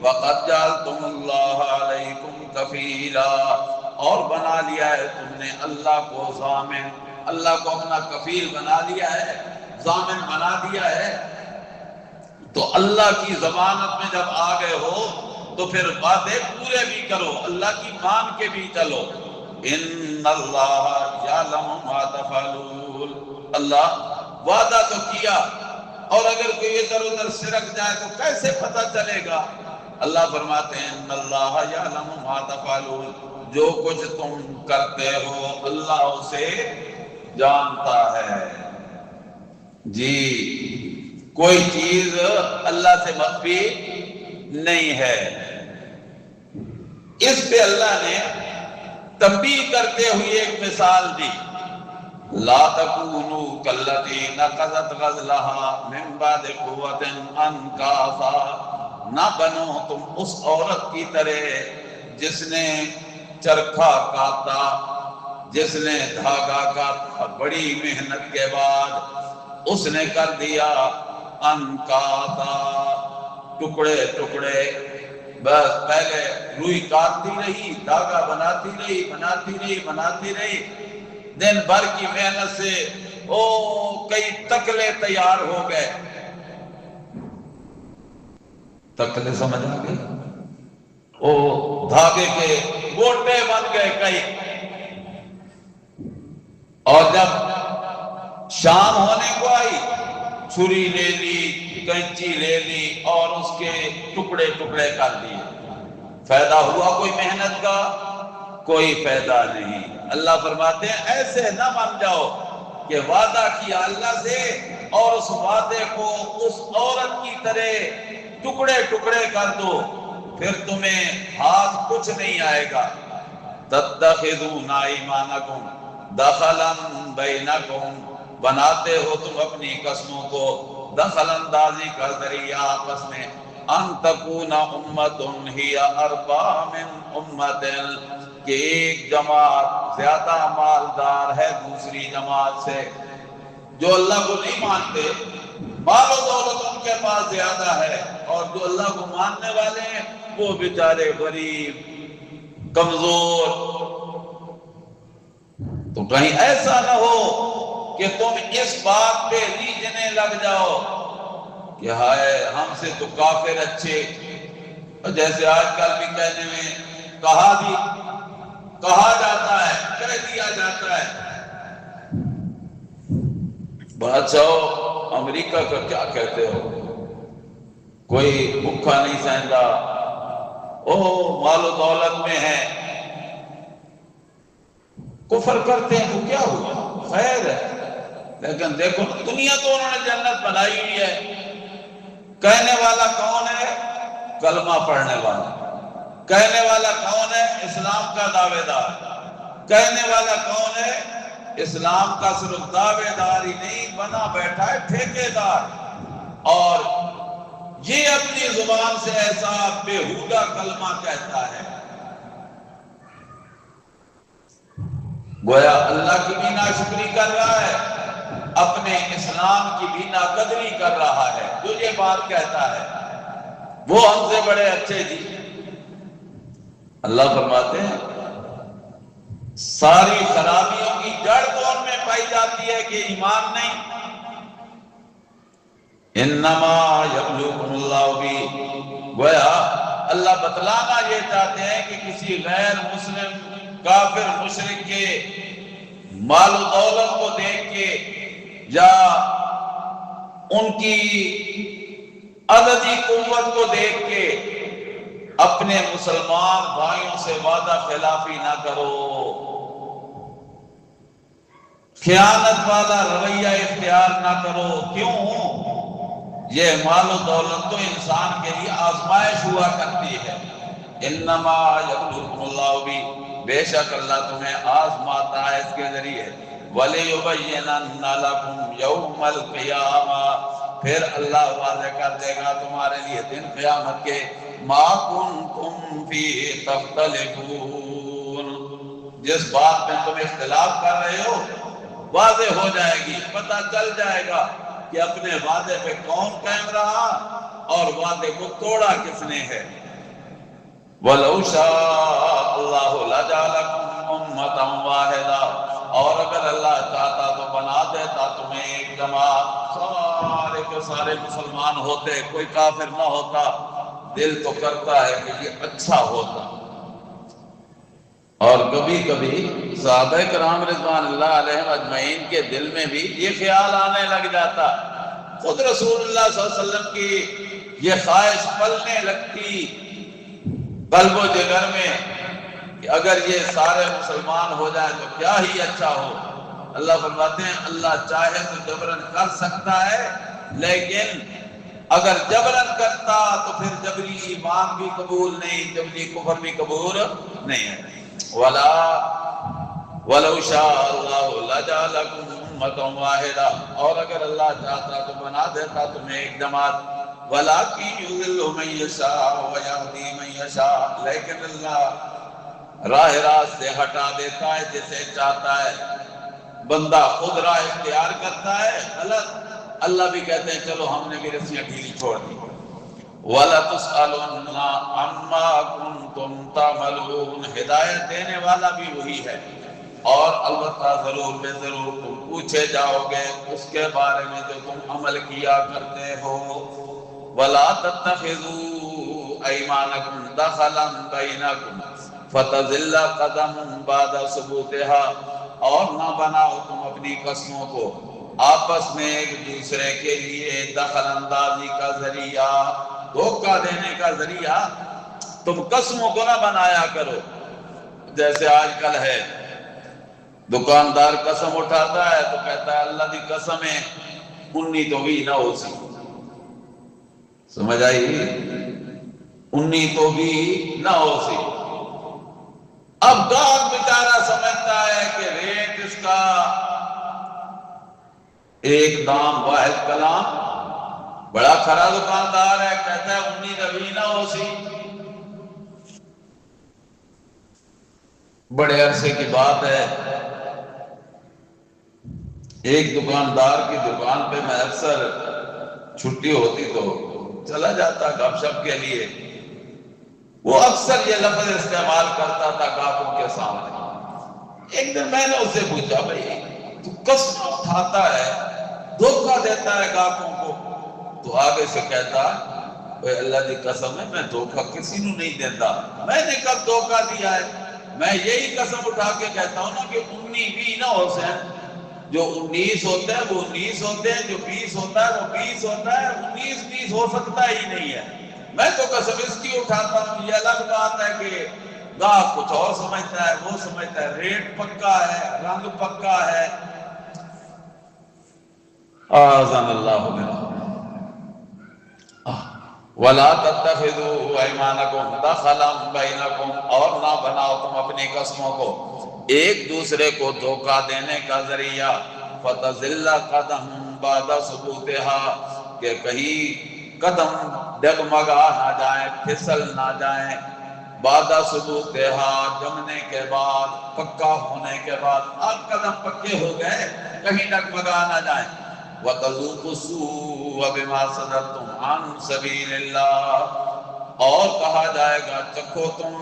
وَقَدْ جَعَلْتُمُ اللَّهَ عَلَيْكُمْ كَفِيلًا، اور بنا لیا ہے تم نے اللہ کو ضامن، اللہ کو اپنا کفیل بنا لیا ہے، ضامن بنا دیا ہے۔ تو اللہ کی ضمانت میں جب آ گئے ہو تو پھر وعدے پورے بھی کرو، اللہ کی مان کے بھی چلو۔ ان اللہ یعلم ما تفعلون، اللہ وعدہ تو کیا، اور اگر کوئی ادھر ادھر سرک جائے تو کیسے پتہ چلے گا؟ اللہ فرماتے ہیں ان اللہ یعلم ما تفعلون، جو کچھ تم کرتے ہو اللہ اسے جانتا ہے۔ جی کوئی چیز اللہ سے مخفی نہیں ہے۔ اس پہ اللہ نے تنبیہ کرتے ہوئے ایک مثال دی۔ لا تکونوا کاللتی نقضت غزلها من بعد قوت انکاثا، نہ بنو تم اس عورت کی طرح جس نے چرخا کاتا، جس نے دھاگا کاتا بڑی محنت کے بعد اس نے کر دیا انکاثا، ٹکڑے ٹکڑے. بس پہلے روئی کاٹتی رہی، دھاگا بناتی رہی بناتی رہی بناتی رہی، دن بھر کی محنت سے کئی تکلے تیار ہو گئے. تکلے سمجھ آ گئے؟ دھاگے کے گوٹے بن گئے کئی. اور جب شام ہونے کو آئی، چھری لے لی، کینچی لے لی اور اس کے ٹکڑے ٹکڑے کر دیے. فائدہ ہوا کوئی محنت کا؟ کوئی فائدہ نہیں. اللہ فرماتے ہیں ایسے نہ مان جاؤ کہ وعدہ کیا اللہ سے اور اس وعدے کو اس عورت کی طرح ٹکڑے ٹکڑے کر دو، پھر تمہیں ہاتھ کچھ نہیں آئے گا. تتخذون ایمانکم دخلا بینکم، بناتے ہو تم اپنی قسموں کو دخل اندازی کا ذریعہ آپس میں. ان تکون امت ہی اربا من امت، کہ ایک جماعت زیادہ مالدار ہے دوسری جماعت سے. جو اللہ کو نہیں مانتے مال و دولت ان کے پاس زیادہ ہے، اور جو اللہ کو ماننے والے ہیں وہ بیچارے غریب کمزور. تو کہیں ایسا نہ ہو کہ تم اس بات پہ ریجھنے لگ جاؤ کہ ہائے ہم سے تو کافر اچھے. جیسے آج کل بھی کہنے میں کہا جاتا ہے، کہہ دیا جاتا ہے، بادشاہ امریکہ کا کیا کہتے ہو، کوئی بھوکا نہیں سہندا، مال و دولت میں ہے. کفر کرتے ہیں تو کیا ہوا، خیر ہے. لیکن دیکھو دنیا تو انہوں نے جنت بنائی ہوئی ہے. کہنے والا کون ہے؟ کلمہ پڑھنے والا. کہنے والا کون ہے؟ اسلام کا دعوے دار. کہنے والا کون ہے؟ اسلام کا صرف دعوے دار ہی نہیں، بنا بیٹھا ہے ٹھیکے دار. اور یہ اپنی زبان سے ایسا بےہودہ کلمہ کہتا ہے، گویا اللہ کی بھی ناشکری کر رہا ہے، اپنے اسلام کی بھی ناقدری کر رہا ہے. جو یہ بات کہتا ہے وہ ہم سے بڑے اچھے جی. اللہ فرماتے ہیں ساری خرابیوں کی جڑ تو ان میں پائی جاتی ہے کہ ایمان نہیں. انما یبلوکم اللہ بھی، گویا اللہ بتلانا یہ چاہتے ہیں کہ کسی غیر مسلم کافر مشرک کے مال و دولت کو دیکھ کے یا ان کی عددی قوت کو دیکھ کے اپنے مسلمان بھائیوں سے وعدہ خلافی نہ کرو، خیانت والا رویہ اختیار نہ کرو. کیوں؟ یہ مال و دولت تو انسان کے لیے آزمائش ہوا کرتی ہے. انما یبلوکم اللہ بھی، بے شک اللہ تمہیں آزماتا ہے اس کے ذریعے. وَلِيُبَيِّنَنَّ لَكُمْ يَوْمَ الْقِيَامَةِ، پھر اللہ واضح کر دے گا تمہارے لیے دن قیامت کے مَا كُنْتُمْ فِيهِ تَخْتَلِفُونَ، جس بات میں تم اختلاف کر رہے ہو واضح ہو جائے گی. پتہ چل جائے گا کہ اپنے وعدے پہ کون قائم رہا اور وعدے کو توڑا کس نے ہے. وَلَوْ شَاءَ اللَّهُ لَجَعَلَكُمْ أُمَّةً وَاحِدَةً، اور اگر اللہ چاہتا تو بنا دیتا تمہیں ایک جماعت، سارے کے سارے مسلمان ہوتے، کوئی کافر نہ ہوتا. دل تو کرتا ہے کہ یہ اچھا ہوتا. اور کبھی کبھی صحابہ کرام رضوان اللہ علیہم اجمعین کے دل میں بھی یہ خیال آنے لگ جاتا. خود رسول اللہ صلی اللہ علیہ وسلم کی یہ خواہش پلنے لگتی قلب و جگر میں کہ اگر یہ سارے مسلمان ہو جائیں تو کیا ہی اچھا ہو. اللہ فرماتے ہیں اللہ چاہے تو جبرن کر سکتا ہے، لیکن اگر جبرن کرتا تو پھر جبری ایمان بھی قبول نہیں، جبری کفر بھی قبول نہیں ہے. وَلَوْ شَاءَ اللَّهُ لَجَعَلَكُمْ أُمَّةً وَاحِدَةً، اور اگر اللہ چاہتا تو بنا دیتا تمہیں ایک جماعت. وَلَٰكِن يُضِلُّ مَن يَشَاءُ وَيَهْدِي مَن يَشَاءُ، لیکن اللہ راہ راست سے ہٹا دیتا ہے جسے چاہتا ہے. بندہ خود راہ اختیار کرتا ہے غلط، اللہ بھی کہتے ہیں چلو ہم نے بھی رسیاں ڈھیلی چھوڑ دی. وَلَتُسْأَلُنَّ عَمَّا كُنتُمْ تَعْمَلُونَ، ہدایت دینے والا بھی وہی ہے، اور البتہ ضرور بے ضرور تم پوچھے جاؤ گے اس کے بارے میں جو تم عمل کیا کرتے ہو. وَلَا تَتَّخِذُوا أَيْمَانَكُمْ دَخَلًا بَيْنَكُمْ فَتَزِلَّ قَدَمٌ بَعْدَ ثُبُوتِهَا، اور نہ بناؤ تم اپنی قسموں کو آپس میں ایک دوسرے کے لیے دخل اندازی کا ذریعہ، دھوکہ دینے کا ذریعہ. تم قسموں کو نہ بنایا کرو جیسے آج کل ہے. دکاندار قسم اٹھاتا ہے تو کہتا ہے اللہ دی قسم ہے 19 تو بھی نہ ہو سی. سمجھ آئی؟ 19 تو بھی نہ ہو سی. اب گاہک بیچارہ سمجھتا ہے کہ ریٹ اس کا ایک دام واحد کلام، بڑا کھرا دکاندار ہے، کہتا ہے 19 ابھی نہ ہو سی. بڑے عرصے کی بات ہے، ایک دکاندار کی دکان پہ میں اکثر چھٹی ہوتی تو چلا جاتا گپ شپ کے لیے. وہ اکثر یہ لفظ استعمال کرتا تھا گاہکوں کے سامنے. ایک دن میں نے اس سے پوچھا بھائی تو قسم اٹھاتا ہے، دھوکہ دیتا ہے گاہکوں کو، تو آگے سے کہتا اے اللہ دی قسم ہے میں دھوکہ کسی نو نہیں دیتا. میں نے کب دھوکہ دیا ہے؟ میں یہی قسم اٹھا کے کہتا ہوں نا کہ 19 بھی نہ ہو سین. جو 19 ہوتا ہے وہ 19 ہوتے ہیں، جو 20 ہوتا ہے وہ 20 ہوتا ہے، 19 20 ہو سکتا ہی نہیں ہے. میں تو قسم اس کی اٹھاتا ہوں. یہ الگ بات ہے کہ گاہک کچھ اور سمجھتا ہے، وہ سمجھتا ہے ریٹ پکا ہے، رنگ پکا ہے. اعاذنا اللہ منہ. وَلَا تَتَّخِذُوا أَيْمَانَكُمْ دَخَلًا بَيْنَكُمْ، اور نہ بناؤ تم اپنی قسموں کو ایک دوسرے کو دھوکہ دینے کا ذریعہ. فَتَزِلَّ قَدَمٌ بَعْدَ ثُبُوتِهَا، کہ کہیں قدم ڈگمگا نہ جائیں، پھسل نہ جائیں. بعد ثبوتها، جمنے کے بعد، پکا ہونے کے بعد. اب قدم پکے ہو گئے، کہیں ڈگمگا نہ جائیں. وَتَذُوقُوا السُّوءَ بِمَا صَدَدتُّمْ عَنْ سَبِيلِ اللَّهِ، اور کہا جائے گا چکھو تم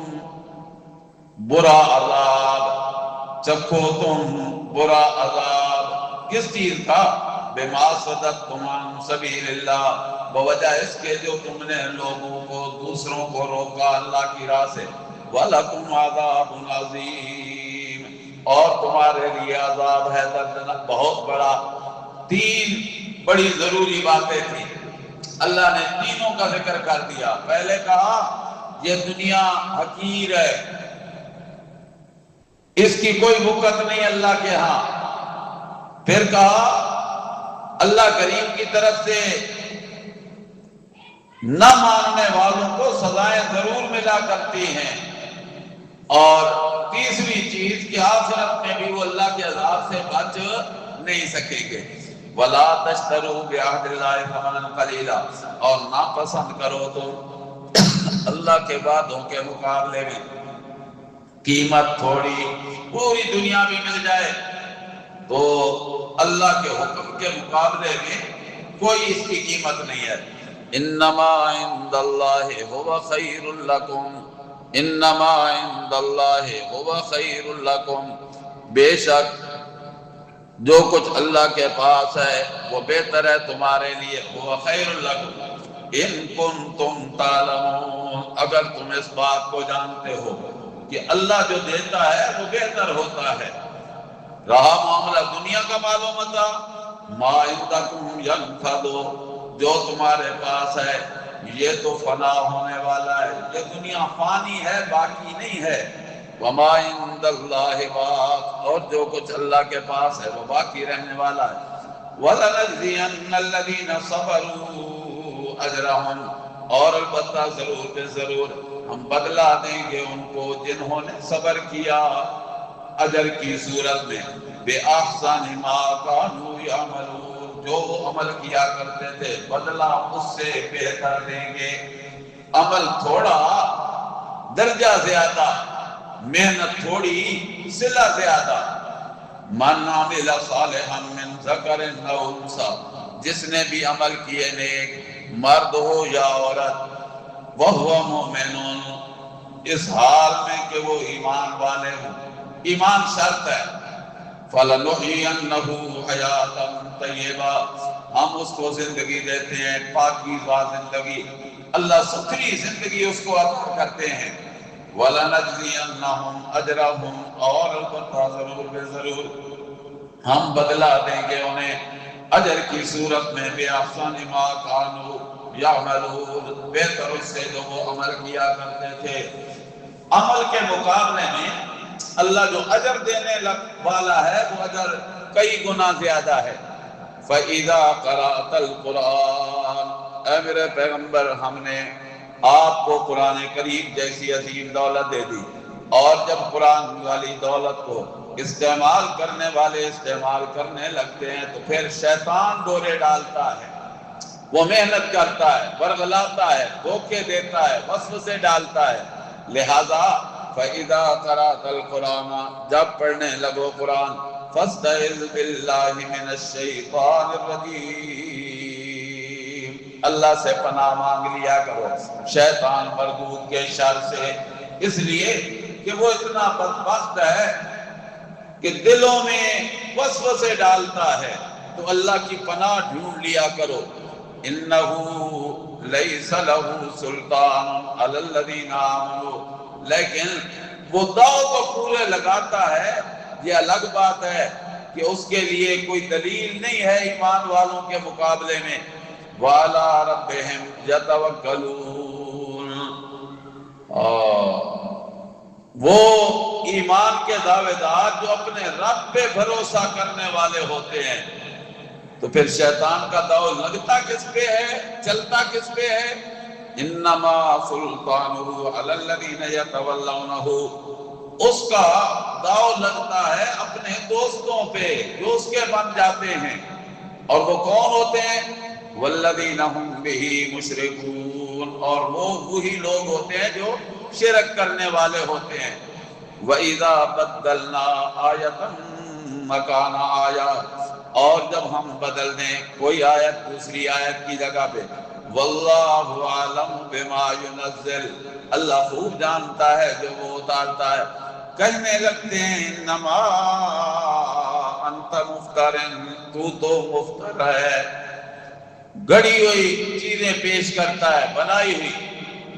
برا عذاب، چکھو تم برا عذاب. کس چیز کا؟ بِمَا صَدَدتُّمْ عَنْ سَبِيلِ اللَّهِ، بوجہ اس کے جو تم نے لوگوں کو، دوسروں کو روکا اللہ کی راہ سے. وَلَكُمْ عَذَابٌ عَظِيمٌ، اور تمہارے لیے عذاب ہے دردناک بہت بڑا. 3 بڑی ضروری باتیں تھیں، اللہ نے تینوں کا ذکر کر دیا. پہلے کہا یہ دنیا حقیر ہے، اس کی کوئی وقت نہیں اللہ کے ہاں. پھر کہا اللہ کریم کی طرف سے نہ ماننے والوں کو سزائیں ضرور ملا کرتی ہیں. اور تیسری چیز کہ آخرت میں بھی وہ اللہ کے عذاب سے بچ نہیں سکیں گے. وَلَا تَشْتَرُوا بِعَهْدِ اللَّهِ ثَمَنًا قَلِيلًا، اور نہ پسند کرو تم اللہ کے وعدوں کے مقابلے میں قیمت تھوڑی. پوری دنیا بھی مل جائے تو اللہ کے حکم کے مقابلے میں کوئی اس کی قیمت نہیں ہے. انما عند اللہ هو خیر لکم، انما عند اللہ هو خیر لکم، بے شک جو کچھ اللہ کے پاس ہے وہ بہتر ہے تمہارے لیے. وہ خیر لکم ان کنتم تعلمون، اگر تم اس بات کو جانتے ہو کہ اللہ جو دیتا ہے وہ بہتر ہوتا ہے. رہا معاملہ دنیا کا مال و متاع، ما عندکم ینفد، جو تمہارے پاس ہے یہ تو فنا ہونے والا ہے. یہ دنیا فانی ہے، باقی نہیں ہے. وما عند اللہ باق، اور جو کچھ اللہ کے پاس ہے وہ باقی رہنے والا ہے. وَلَنَجْزِيَنَّ الَّذِينَ صَبَرُوا أَجْرَهُمْ، اور البتہ ضرور بے ضرور ہم بدلہ دیں گے ان کو جنہوں نے صبر کیا. اجر کی صورت میں بے احسن ما کانوا یعملون، جو عمل کیا کرتے تھے بدلہ اس سے بہتر دیں گے۔ عمل تھوڑا درجہ زیادہ، محنت تھوڑی صلہ زیادہ۔ من عمل صالحا من ذکر او انثی، جس نے بھی عمل کیے نیک، مرد ہو یا عورت، وہو مومن، اس حال میں کہ وہ ایمان والے ہوں، ایمان شرط ہے، فَلَنُحْيِيَنَّهُ حَيَاةً طَيِّبَةً، ہم اس کو زندگی دیتے ہیں پاکیزہ زندگی، اللہ ستھری زندگی اس کو عطا کرتے ہیں۔ وَلَنَجْزِيَنَّهُمْ أَجْرَهُمْ، اور البتہ ضرور بے ضرور ہم بدلہ دیں گے انہیں اجر کی صورت میں بے احسن ما کانوا یعملون، بہتر اس سے جو وہ عمل کیا کرتے تھے۔ عمل کے مقابلے میں اللہ جو اجر دینے والا ہے وہ اجر کئی گنا زیادہ ہے۔ فَإِذَا قَرَأْتَ الْقُرْآنَ، اے میرے پیغمبر ہم نے آپ کو قرآن کریم جیسی عظیم دولت دے دی، اور جب قرآن والی دولت کو استعمال کرنے والے استعمال کرنے لگتے ہیں تو پھر شیطان دورے ڈالتا ہے، وہ محنت کرتا ہے، ورغلاتا ہے، دھوکے دیتا ہے، وسوسے ڈالتا ہے۔ لہذا فَإِذَا قَرَأْتَ الْقُرْآنَ، جب پڑھنے لگو قرآن، فَاسْتَعِذْ بِاللَّهِ مِنَ الشَّيْطَانِ الرَّجِيمِ، اللہ سے پناہ مانگ لیا کرو شیطان مردود کے شر سے، اس لیے کہ وہ اتنا بدبخت ہے کہ دلوں میں وسوسے ڈالتا ہے، تو اللہ کی پناہ ڈھونڈ لیا کرو۔ اِنَّهُ لَيْسَ لَهُ سُلْطَانٌ عَلَى الَّذِينَ آمَنُوا، لیکن وہ داؤ تو پورے لگاتا ہے، یہ الگ بات ہے کہ اس کے لیے کوئی دلیل نہیں ہے ایمان والوں کے مقابلے میں۔ وَعَلَىٰ رَبِّهِمْ يَتَوَكَّلُونَ، وہ ایمان کے دعوے دار جو اپنے رب پہ بھروسہ کرنے والے ہوتے ہیں، تو پھر شیطان کا داؤ لگتا کس پہ ہے، چلتا کس پہ ہے؟ انما سلطانہ علی الذین یتولونہ، اس کا داؤ لگتا ہے اپنے دوستوں پہ جو اس کے بن جاتے ہیں، اور وہ کون ہوتے ہیں؟ والذین ہم بہ مشرکون، اور وہ وہی لوگ ہوتے ہیں جو شرک کرنے والے ہوتے ہیں۔ وَإِذَا بَدَّلْنَا آیَةً مَكَانَ آیَةٍ، اور جب ہم بدل دیں کوئی آیت دوسری آیت کی جگہ پہ، وَاللَّهُ أَعْلَمُ بِمَا يُنَزِّلُ، اللہ خوب جانتا ہے جو وہ اتارتا ہے۔ کہنے لگتے ہیں انما انت مفتر، تو مفتر ہے، گڑی ہوئی چیزیں پیش کرتا ہے، بنائی ہوئی۔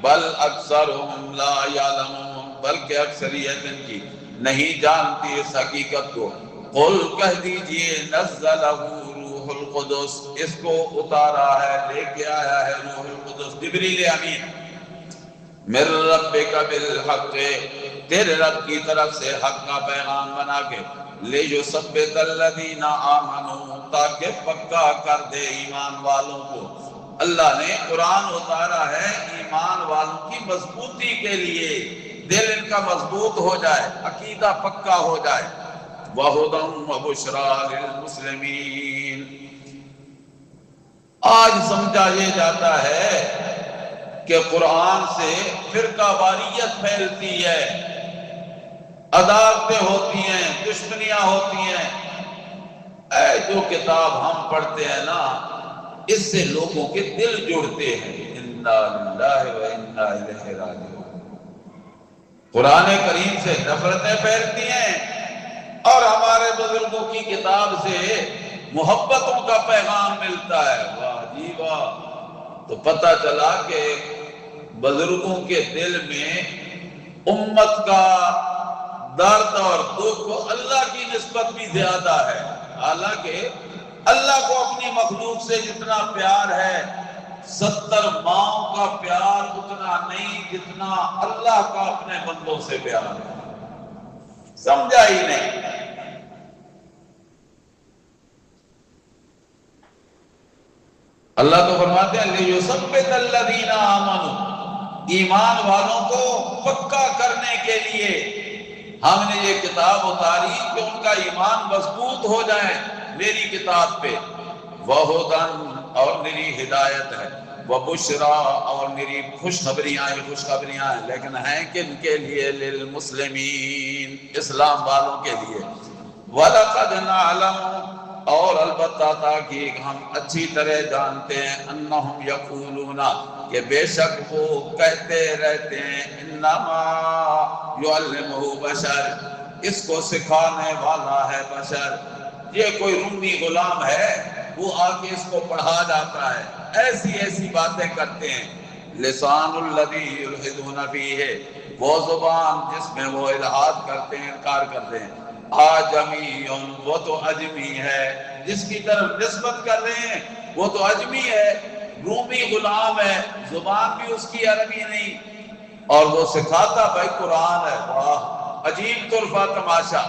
بل اکثرهم لا یعلمون، بلکہ اکثریت ان کی نہیں جانتی اس حقیقت کو۔ قل کہہ دیجئے نزلہ روح القدس، اس کو اتارا ہے، لے کے آیا ہے روح القدس، جبریل امین، من ربک بالحق، تیرے رب کی طرف سے حق کا پیغام بنا کے، لیثبت الذین آمنوا، تاکہ پکا کر دے ایمان والوں کو۔ اللہ نے قرآن اتارا ہے ایمان والوں کی مضبوطی کے لیے، دل ان کا مضبوط ہو جائے، عقیدہ پکا ہو جائے۔ وَهُدًى وَبُشْرَىٰ لِلْمُسْلِمِينَ، آج سمجھا یہ جاتا ہے کہ قرآن سے فرقہ واریت پھیلتی ہے، عداوتیں ہوتی ہیں، دشمنیاں ہوتی ہیں۔ اے جو کتاب ہم پڑھتے ہیں نا، اس سے لوگوں کے دل جڑتے ہیں۔ اِنَّا لِلَّهِ وَإِنَّا إِلَيْهِ رَاجِعُونَ، قرآن کریم سے نفرتیں پھیلتی ہیں، اور ہمارے بزرگوں کی کتاب سے محبتوں کا پیغام ملتا ہے۔ واہ جی واہ، تو پتہ چلا کہ بزرگوں کے دل میں امت کا درد اور دکھ اللہ کی نسبت بھی زیادہ ہے، حالانکہ اللہ کو اپنی مخلوق سے جتنا پیار ہے 70 ماؤں کا پیار اتنا نہیں جتنا اللہ کا اپنے بندوں سے پیار ہے۔ سمجھا ہی نہیں۔ اللہ تو فرماتے ہیں لیثبت الذین آمنوا، ایمان والوں کو پکا کرنے کے لیے، ہم نے یہ کتاب اتاری کہ ان کا ایمان مضبوط ہو جائے میری کتاب پہ، وَہُدًى اور میری ہدایت ہے، وَبُشْرَىٰ اور میری خوشخبریاں ہیں، لیکن ہیں کن کے لیے؟ للمسلمین، اسلام والوں کے لیے۔ وَلَقَدْ نَعْلَمُ اور البتہ تاکہ ہم اچھی طرح جانتے ہیں، انہم یقولون کہ بے شک وہ کہتے رہتے ہیں، انما یعلمہ بشر، اس کو سکھانے والا ہے بشر، یہ کوئی رومی غلام ہے وہ آ کے اس کو پڑھا جاتا ہے، ایسی باتیں کرتے ہیں۔ لسان الذی یلحدون فیہ، وہ زبان جس میں وہ الحاد کرتے ہیں، انکار کرتے ہیں۔ آجمی، وہ تو اجمی ہے، جس کی طرف نسبت کر رہے ہیں وہ تو اجمی ہے، رومی غلام ہے، زبان بھی اس کی عربی نہیں، اور وہ سکھاتا بھائی قرآن ہے۔ واہ، عجیب طرفہ تماشا۔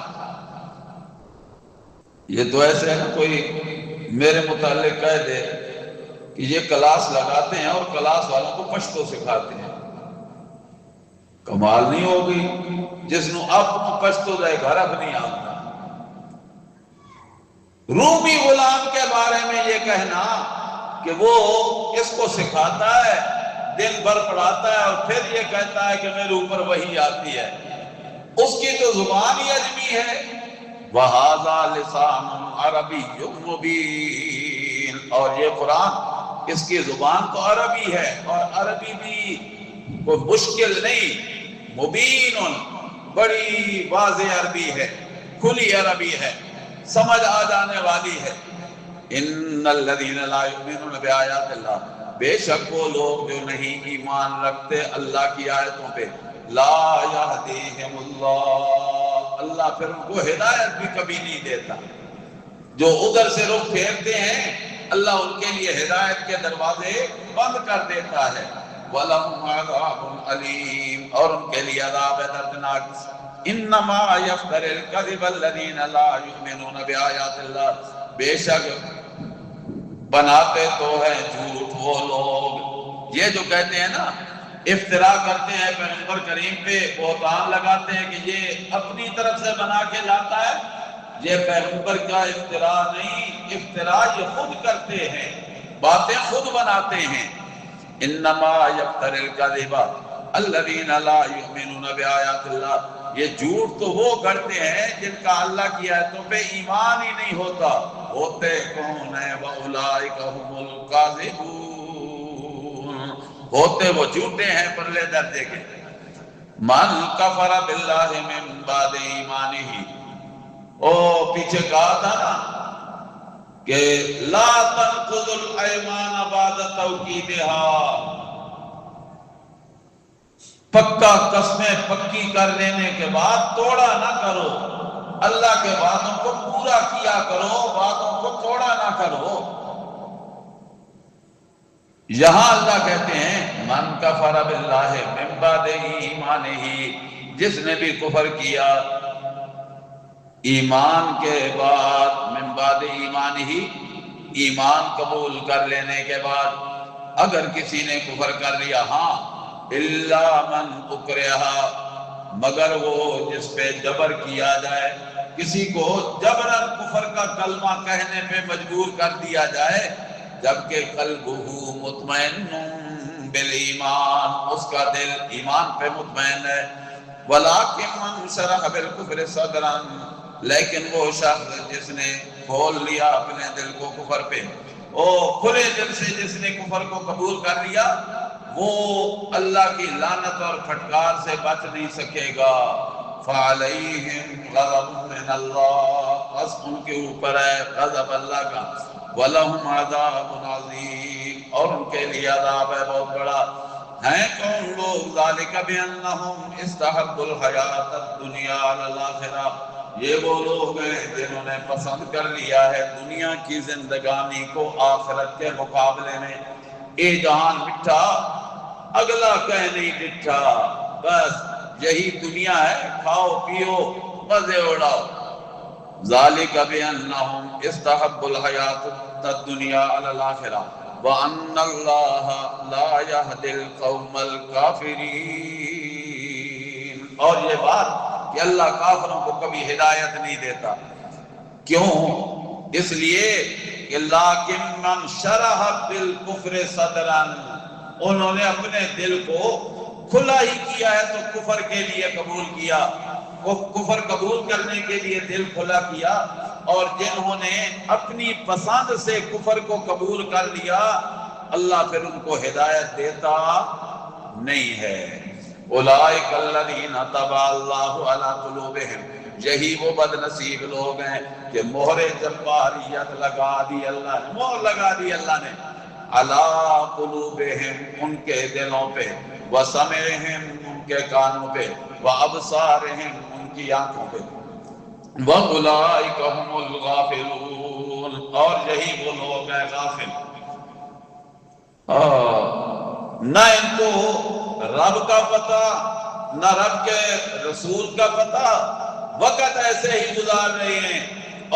یہ تو ایسے ہے کوئی میرے متعلق کہہ دے کہ یہ کلاس لگاتے ہیں اور کلاس والوں کو پشتو سکھاتے ہیں، کمال نہیں ہوگی؟ جس نو اپنو پشتو دے گھر اپنی آتا۔ رومی غلام کے بارے میں یہ کہنا کہ وہ اس کو سکھاتا ہے، دن بھر پڑھاتا ہے اور پھر یہ کہتا ہے کہ میرے اوپر وحی آتی ہے، اس کی تو زبان ہی اجمی ہے۔ وَهَذَا لِسَانٌ عَرَبِيٌّ مُبِينٌ، اور یہ قرآن اس کی زبان تو عربی ہے، اور عربی بھی کوئی مشکل نہیں، مبین، بڑی واضح عربی ہے، کھلی عربی ہے، سمجھ آ جانے والی ہے۔ ان الذین لا یؤمنون بآیات اللہ، بے شک وہ لوگ جو نہیں ایمان رکھتے اللہ کی آیتوں پہ، لا یہدیہم اللہ، اللہ پھر ان کو ہدایت بھی کبھی نہیں دیتا۔ جو ادھر سے رخ پھیرتے ہیں اللہ ان کے لیے ہدایت کے دروازے بند کر دیتا ہے۔ وَلَهُمْ عَذَابٌ عَلِيمٌ، اور ان کے لیے عذاب دردناک۔ انما یفتر الکذب الذین لا یؤمنون بآیات اللہ، بے شک بناتے تو ہیں جھوٹ وہ لوگ، یہ جو کہتے ہیں نا افتراء کرتے ہیں پیغمبر کریم پہ، بہتان لگاتے ہیں کہ یہ اپنی طرف سے بنا کے لاتا ہے، یہ پیغمبر کا افتراء نہیں، افتراء یہ خود کرتے ہیں، باتیں خود بناتے ہیں۔ انما یفتر الکذب الذین لا یؤمنون بآیات اللہ، یہ جھوٹ تو وہ کرتے ہیں جن کا اللہ کی آیتوں پہ ایمان ہی نہیں ہوتا، ہوتے کون ہیں؟ وَأُولَئِكَ هُمُ الْكَاذِبُونَ، ہوتے وہ جھوٹے ہیں پرلے درجے کے۔ من کفر باللہ من بعد ایمانہ، او پیچھے کہا تھا نا کہ لا تنقضوا الایمان بعد توکیدہا، پکا قسمیں پکی کر لینے کے بعد توڑا نہ کرو، اللہ کے وعدوں کو پورا کیا کرو، وعدوں کو توڑا نہ کرو۔ یہاں اللہ کہتے ہیں من کفر باللہ من بعد ایمانہ، جس نے بھی کفر کیا ایمان کے بعد، من بعد ایمانہ، ایمان قبول کر لینے کے بعد، اگر کسی نے کفر کر لیا، ہاں الا من اکرہ، مگر وہ جس پہ جبر کیا جائے، کسی کو جبراً کفر کا کلمہ کہنے پہ مجبور کر دیا جائے، جبکہ قلبہ مطمئن بالایمان، اس کا دل ایمان پہ مطمئن ہے۔ ولیکن من شرح بالکفر صدرا، لیکن وہ شخص جس نے کھول لیا اپنے دل کو کفر پہ، او کھلے دل سے جس نے کفر کو قبول کر لیا، وہ اللہ کی لعنت اور پھٹکار سے بچ نہیں سکے گا۔ فعلیہم غضب من اللہ، بس ان کے اوپر ہے غضب اللہ کا۔ وَلَهُمْ عَذَابٌ عَظِيمٌ، اور ان کے لیے عذاب ہے بہت بڑا۔ ہیں کون لوگ؟ ذَلِكَ بِأَنَّهُمْ اسْتَحَبُّوا الْحَيَاةَ الدُّنْيَا عَلَى الْآخِرَةِ، یہ وہ لوگ ہیں جنہوں نے پسند کر لیا ہے دنیا کی زندگانی کو آخرت کے مقابلے میں۔ اے جہان مٹھا، اگلا کہیں نہیں ڈٹھا، بس یہی دنیا ہے، کھاؤ پیو مزے اڑاؤ۔ ذَلِكَ بِأَنَّهُمْ اسْتَحَبُّوا الْحَيَاةَ الدُّنْيَا عَلَى الْآخِرَةِ وَأَنَّ اللَّهَ لَا يَهْدِي الْقَوْمَ الْكَافِرِينَ، اور یہ بات کہ اللہ کافروں کو کبھی ہدایت نہیں دیتا۔ کیوں؟ اس لیے کہ لیکن من شرح بالکفر صدرا، انہوں نے اپنے دل کو کھلا ہی کیا ہے تو کفر کے لیے قبول کیا، کفر قبول کرنے کے لیے دل کھلا کیا، اور جنہوں نے اپنی پسند سے کفر کو قبول کر لیا اللہ پھر ان کو ہدایت دیتا نہیں ہے۔ اولئک الذین طبع اللہ علی قلوبہم، یہی وہ بد نصیب لوگ ہیں کہ مہر جباریت لگا دی اللہ نے، مہر لگا دی اللہ نے علی قلوبہم، ان کے دلوں پہ، وسمعہم، ان کے کانوں پہ، وابصارہم، ان کی آنکھوں پہ، وَأُولَئِكَ هُمُ الْغَافِلُونَ، اور یہی وہ لوگ ہیں غافل۔ نہ ان کو رب کا پتہ، نہ رب کے رسول کا پتہ، وقت ایسے ہی گزار رہے ہیں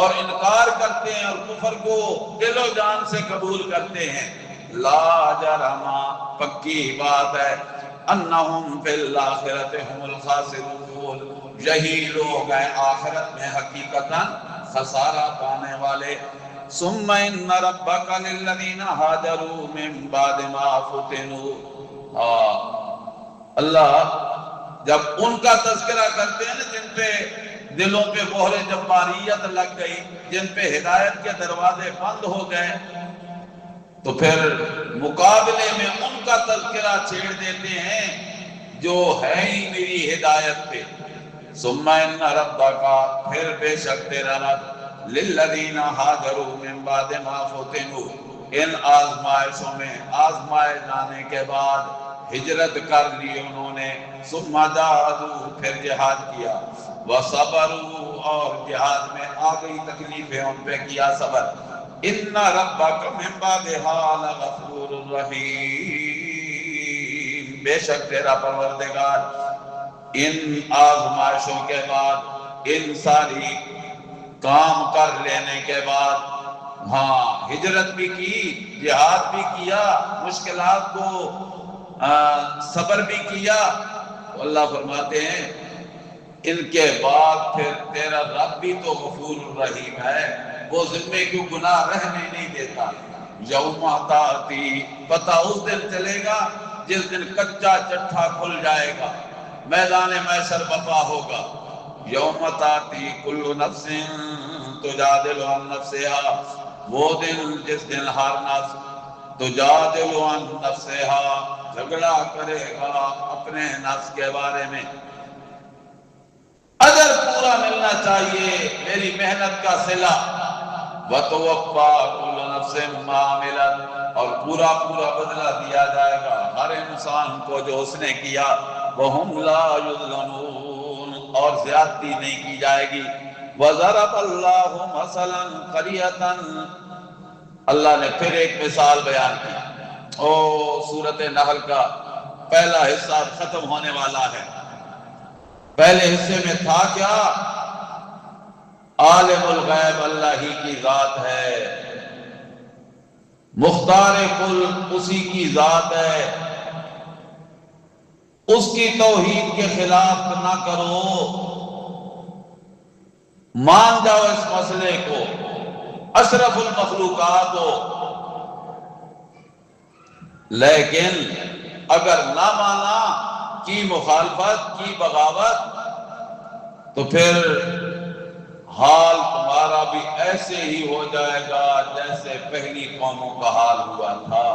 اور انکار کرتے ہیں اور کفر کو دل و جان سے قبول کرتے ہیں۔ لا جرم، پکی بات ہے، انہم فی الآخرۃ ھم الخاسرون، یہی لوگ ہیں آخرت میں حقیقتاً خسارہ پانے والے۔ ثم ان ربک للذین ہاجروا من بعد ما فتنوا، اللہ جب ان کا تذکرہ کرتے ہیں نا جن پہ دلوں پہ مہر جباریت لگ گئی، جن پہ ہدایت کے دروازے بند ہو گئے، تو پھر مقابلے میں ان کا تذکرہ چھیڑ دیتے ہیں جو ہے ہی میری ہدایت پہ۔ ثم ان ربک، پھر بے شک تیرا رب، للذین ہاجروا من بعد ما فتنوا، ان آزمائشوں میں آزمائے جانے کے بعد ہجرت کر لی انہوں نے، ثم جاہدوا، پھر جہاد کیا، وصبروا، اور جہاد میں آ گئی تکلیفیں ان پہ کیا صبر، ان ربک من بعدھا لغفور رحیم، بے شک تیرا پروردگار ان آزمائشوں کے بعد، ان ساری کام کر لینے کے بعد، ہاں ہجرت بھی کی، جہاد بھی کیا، مشکلات کو صبر بھی کیا، تو اللہ فرماتے ہیں ان کے بعد پھر تیرا رب بھی تو غفور الرحیم ہے، وہ ذمے کیوں گناہ رہنے نہیں دیتا۔ یوم تاتی، پتہ اس دن چلے گا جس دن کچا چٹھا کھل جائے گا، میدان محشر برپا ہوگا۔ یوم تاتی کل نفس تجادل عن نفسہا، وہ دن جس دن ہر نفس تجادل عن نفسہا، جھگڑا کرے گا اپنے نفس کے بارے میں، اجر پورا ملنا چاہیے میری محنت کا صلہ، وَتُوَفَّى كُلُّ نَفْسٍ مَّا عَمِلَتْ، اور پورا پورا بدلہ دیا جائے گا ہر انسان کو جو اس نے کیا، وَهُمْ لَا يُظْلَمُونَ، اور زیادتی نہیں کی جائے گی۔ وَضَرَبَ اللَّهُ مَثَلًا قَرْيَةً، اللہ نے پھر ایک مثال بیان کی۔ سورۃ نحل کا پہلا حصہ ختم ہونے والا ہے۔ پہلے حصے میں تھا کیا؟ عالم الغیب اللہ ہی کی ذات ہے، مختار کل اسی کی ذات ہے، اس کی توحید کے خلاف نہ کرو، مان جاؤ اس مسئلے کو، اشرف المخلوقات ہو، لیکن اگر نہ مانا، کی مخالفت، کی بغاوت، تو پھر حال تمہارا بھی ایسے ہی ہو جائے گا جیسے پہلی قوموں کا حال ہوا تھا۔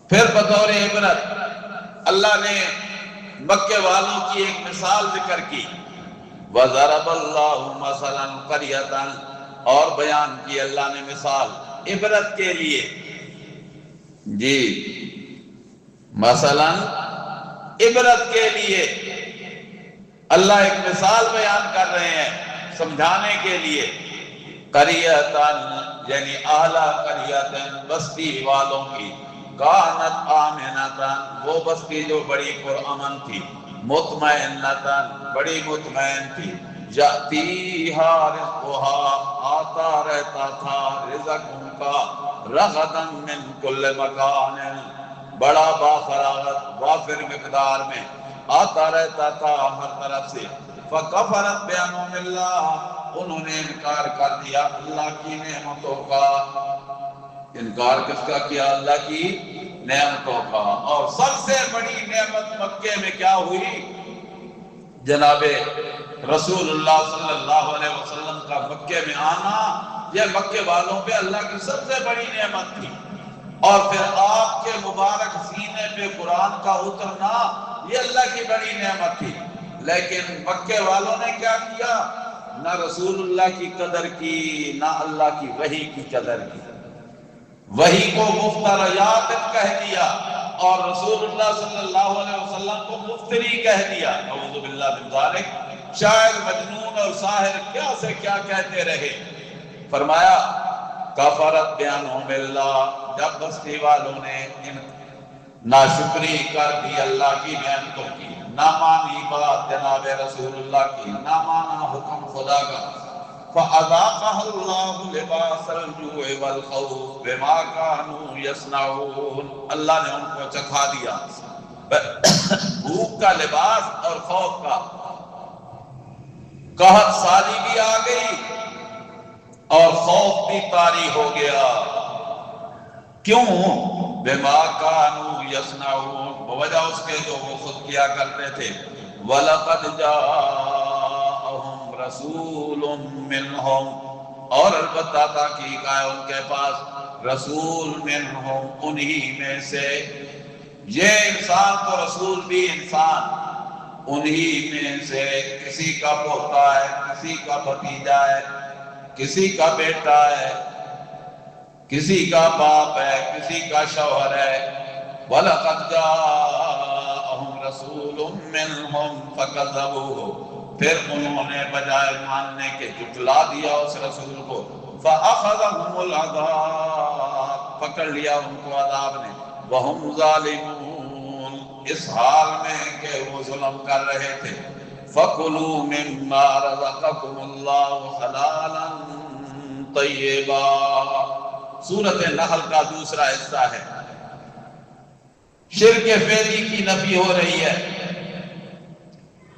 پھر بطور عبرت اللہ نے مکے والوں کی ایک مثال ذکر کی، وَضَرَبَ اللَّهُ مَثَلًا قَرْيَةً، اور بیان کی اللہ نے مثال عبرت کے لیے، جی مثلا عبرت کے لیے اللہ ایک مثال بیان کر رہے ہیں سمجھانے کے لیے۔ قریۃً، یعنی اعلیٰ قریۃً، بستی والوں کی، کانت آمنۃً، وہ بستی جو بڑی پرامن تھی، مطمئنۃً، بڑی مطمئن تھی، یأتیہا رزقہا، آتا رہتا تھا رزق ان کا، رغداً من کل مکان، بڑا بافراغت وافر مقدار میں آتا رہتا تھا ہر طرف سے، فَكَفَرَتْ بِأَنْعُمِ اللَّهِ، انہوں نے انکار کر دیا اللہ کی نعمتوں کا۔ انکار کس کا کیا؟ اللہ کی نعمتوں کا۔ اور سب سے بڑی نعمت مکے میں کیا ہوئی؟ جناب رسول اللہ صلی اللہ علیہ وسلم کا مکے میں آنا، یہ مکے والوں پہ اللہ کی سب سے بڑی نعمت تھی۔ اور پھر آپ کے مبارک سینے پہ قرآن کا اترنا، یہ اللہ کی بڑی نعمت تھی۔ لیکن مکے والوں نے کیا کیا؟ نہ رسول اللہ کی قدر کی، نہ اللہ کی وحی کی قدر کی۔ وحی کو مفتریات کہہ دیا اور رسول اللہ صلی اللہ علیہ وسلم کو مفتری کہہ دیا۔ اعوذ باللہ من ذالک۔ شاعر، مجنون اور ساحر کیا سے کیا کہتے رہے۔ فرمایا کفرت بِأَنْعُمِ اللَّهِ، جب بستی والوں نے ناشکری کر دی اللہ کی نعمتوں کی، نہ مانی بات جناب رسول اللہ کی، نہ مانا حکم خدا کا، فَأَذَاقَهُ اللَّهُ لِبَاسَ الْجُوعِ وَالْخَوْفِ بِمَا كَانُوا يَصْنَعُونَ، اللہ نے ان کو چکھا دیا بھوک کا لباس اور خوف کا۔ قحط سالی بھی آ گئی اور خوف بھی طاری ہو گیا۔ کیوں؟ بِمَا كَانُوا يَصْنَعُونَ، بوجہ اس کے جو وہ خود کیا کرتے تھے۔ وَلَقَدْ جَاءَهُمْ رَسُولٌ مِّنْهُمْ، اور البتہ تحقیق آئے ان کے پاس رسول منہم، انہی میں سے۔ یہ انسان تو رسول بھی انسان، انہی میں سے کسی کا پوتا ہے، کسی کا بھتیجا ہے، کسی کا بیٹا ہے، کسی کا باپ ہے، کسی کا شوہر ہے۔ وَلَقَدْ جَاءَهُمْ رَسُولٌ مِّنْهُمْ فَكَذَّبُوهُ، پھر انہوں نے بجائے ماننے کے جھٹلا دیا اس رسول کو۔ فَأَخَذَهُمُ الْعَذَابُ، پکڑ لیا ان کو عذاب نے۔ وَهُمْ ظَالِمُونَ، اس حال میں کہ وہ ظلم کر رہے تھے۔ فَكُلُوا مِمَّا رَزَقَكُمُ اللَّهُ حَلَالًا طَيِّبًا، سورۃ نحل کا دوسرا حصہ ہے۔ شرک فعلی کی نفی ہو رہی ہے۔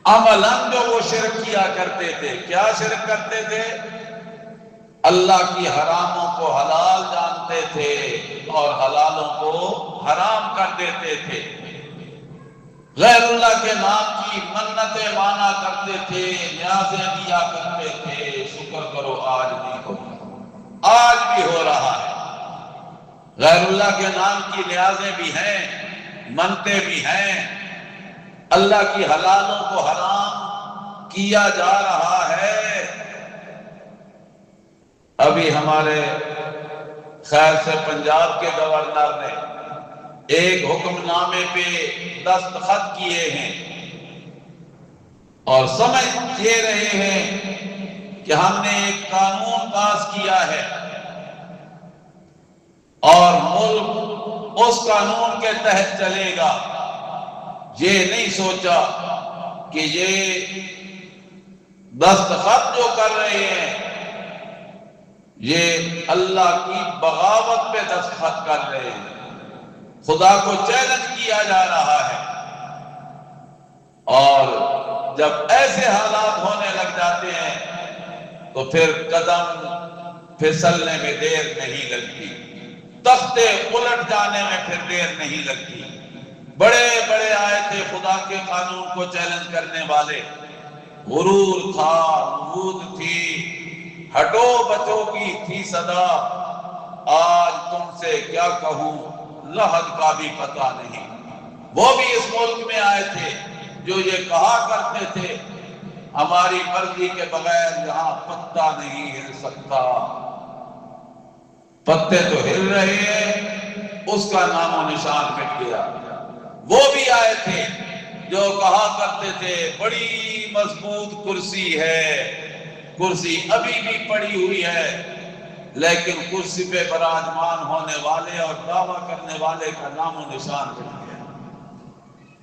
عملاً جو وہ شرک کیا کرتے تھے، کیا شرک کرتے تھے؟ اللہ کی حراموں کو حلال جانتے تھے اور حلالوں کو حرام کر دیتے تھے۔ غیر اللہ کے نام کی منتیں مانا کرتے تھے، نیازیں دیا کرتے تھے۔ شکر کرو آج بھی ہو رہا، آج بھی ہو رہا ہے۔ غیر اللہ کے نام کی نیازیں بھی ہیں، منتیں بھی ہیں، اللہ کی حلالوں کو حرام کیا جا رہا ہے۔ ابھی ہمارے خیر سے پنجاب کے گورنر نے ایک حکم نامے پہ دستخط کیے ہیں اور سمجھ یہ رہے ہیں کہ ہم نے ایک قانون پاس کیا ہے اور ملک اس قانون کے تحت چلے گا۔ یہ نہیں سوچا کہ یہ دستخط جو کر رہے ہیں یہ اللہ کی بغاوت پہ دستخط کر رہے ہیں، خدا کو چیلنج کیا جا رہا ہے۔ اور جب ایسے حالات ہونے لگ جاتے ہیں تو پھر قدم پھسلنے میں دیر نہیں لگتی، تختے الٹ جانے میں پھر دیر نہیں لگتی۔ بڑے بڑے آئے تھے خدا کے قانون کو چیلنج کرنے والے، غرور تھا، نمود تھی، ہٹو بچوں کی تھی صدا، آج تم سے کیا کہوں لحد کا بھی پتہ نہیں۔ وہ بھی اس ملک میں آئے تھے جو یہ کہا کرتے تھے ہماری مرضی کے بغیر یہاں پتا نہیں ہل سکتا۔ پتے تو ہل رہے ہیں، اس کا نام و نشان مٹ گیا۔ وہ بھی آئے تھے جو کہا کرتے تھے بڑی مضبوط کرسی ہے، کرسی ابھی بھی پڑی ہوئی ہے، لیکن کرسی پہ براجمان ہونے والے اور دعویٰ کرنے والے کا نام و نشان مٹ گیا۔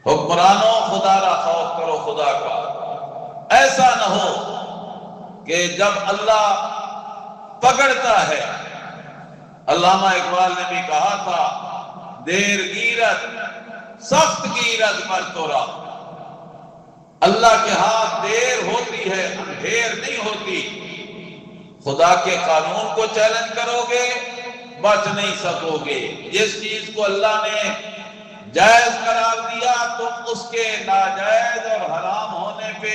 حکمرانوں خدا را خوف کرو خدا کا، ایسا نہ ہو کہ جب اللہ پکڑتا ہے، علامہ اقبال نے بھی کہا تھا دیر گیرت سخت گیرت پر تورا، اللہ کے ہاں دیر ہوتی ہے، اندھیر نہیں ہوتی۔ خدا کے قانون کو چیلنج کرو گے بچ نہیں سکو گے۔ جس چیز کو اللہ نے جائز قرار دیا تم اس کے ناجائز اور حرام ہونے پہ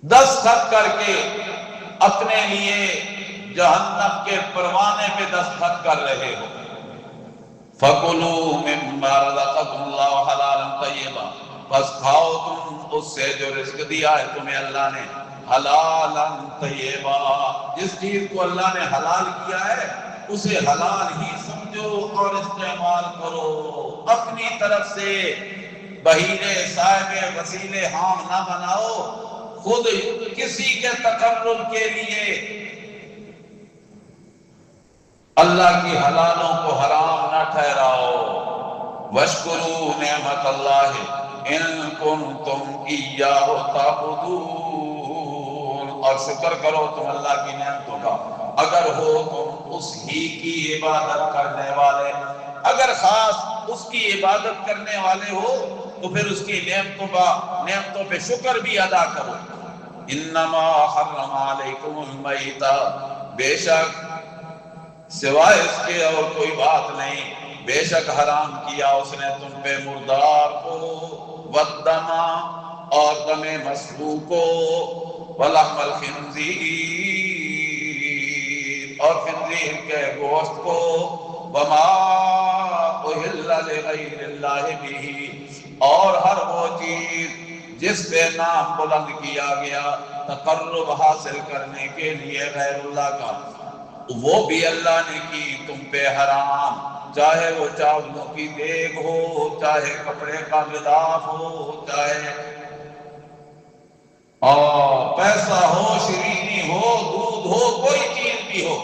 دستخط کر کے اپنے لیے جہنم کے پروانے پہ دستخط کر رہے ہو۔ فَكُلُوا مِمَّا رَزَقَكُمُ اللَّهُ حَلَالًا طَيِّبًا، بس کھاؤ تم اس سے جو رزق دیا ہے تمہیں اللہ نے، حلالً طیبا، جس چیز کو اللہ نے حلال کیا ہے اسے حلال ہی سمجھو اور استعمال کرو۔ اپنی طرف سے بہیرے صاحب وسیلے حام نہ بناؤ، خود کسی کے تقرب کے لیے اللہ کی حلالوں کو حرام نہ ٹھہراؤ۔ وَاشْكُرُوا نِعْمَتَ اللَّهِ إِن كُنتُمْ إِيَّاهُ تَعْبُدُونَ، اور شکر کرو تم اللہ کی نعمتوں کا اگر ہو تم اس ہی کی عبادت کرنے والے۔ اگر خاص اس کی عبادت کرنے والے ہو تو پھر اس کی نعمتوں پہ شکر بھی ادا کرو۔ انما حرم علیکم المیتہ، بے شک سوائے اس کے اور کوئی بات نہیں، بے شک حرام کیا اس نے تم پہ مردار کو، والدم اور دم مسفوح کو، ولحم الخنزیر اور خنزیر کے گوشت کو، وما اہل لغیر اللہ بہ، اور ہر وہ چیز جس پہ نام بلند کیا گیا تقرب حاصل کرنے کے لیے غیر اللہ کا، وہ بھی اللہ نے کی تم پہ حرام، چاہے وہ چاولوں کی دیگ ہو، چاہے کپڑے کا غلاف ہو، چاہے پیسہ ہو، شیرینی ہو، دودھ ہو، کوئی چیز بھی ہو،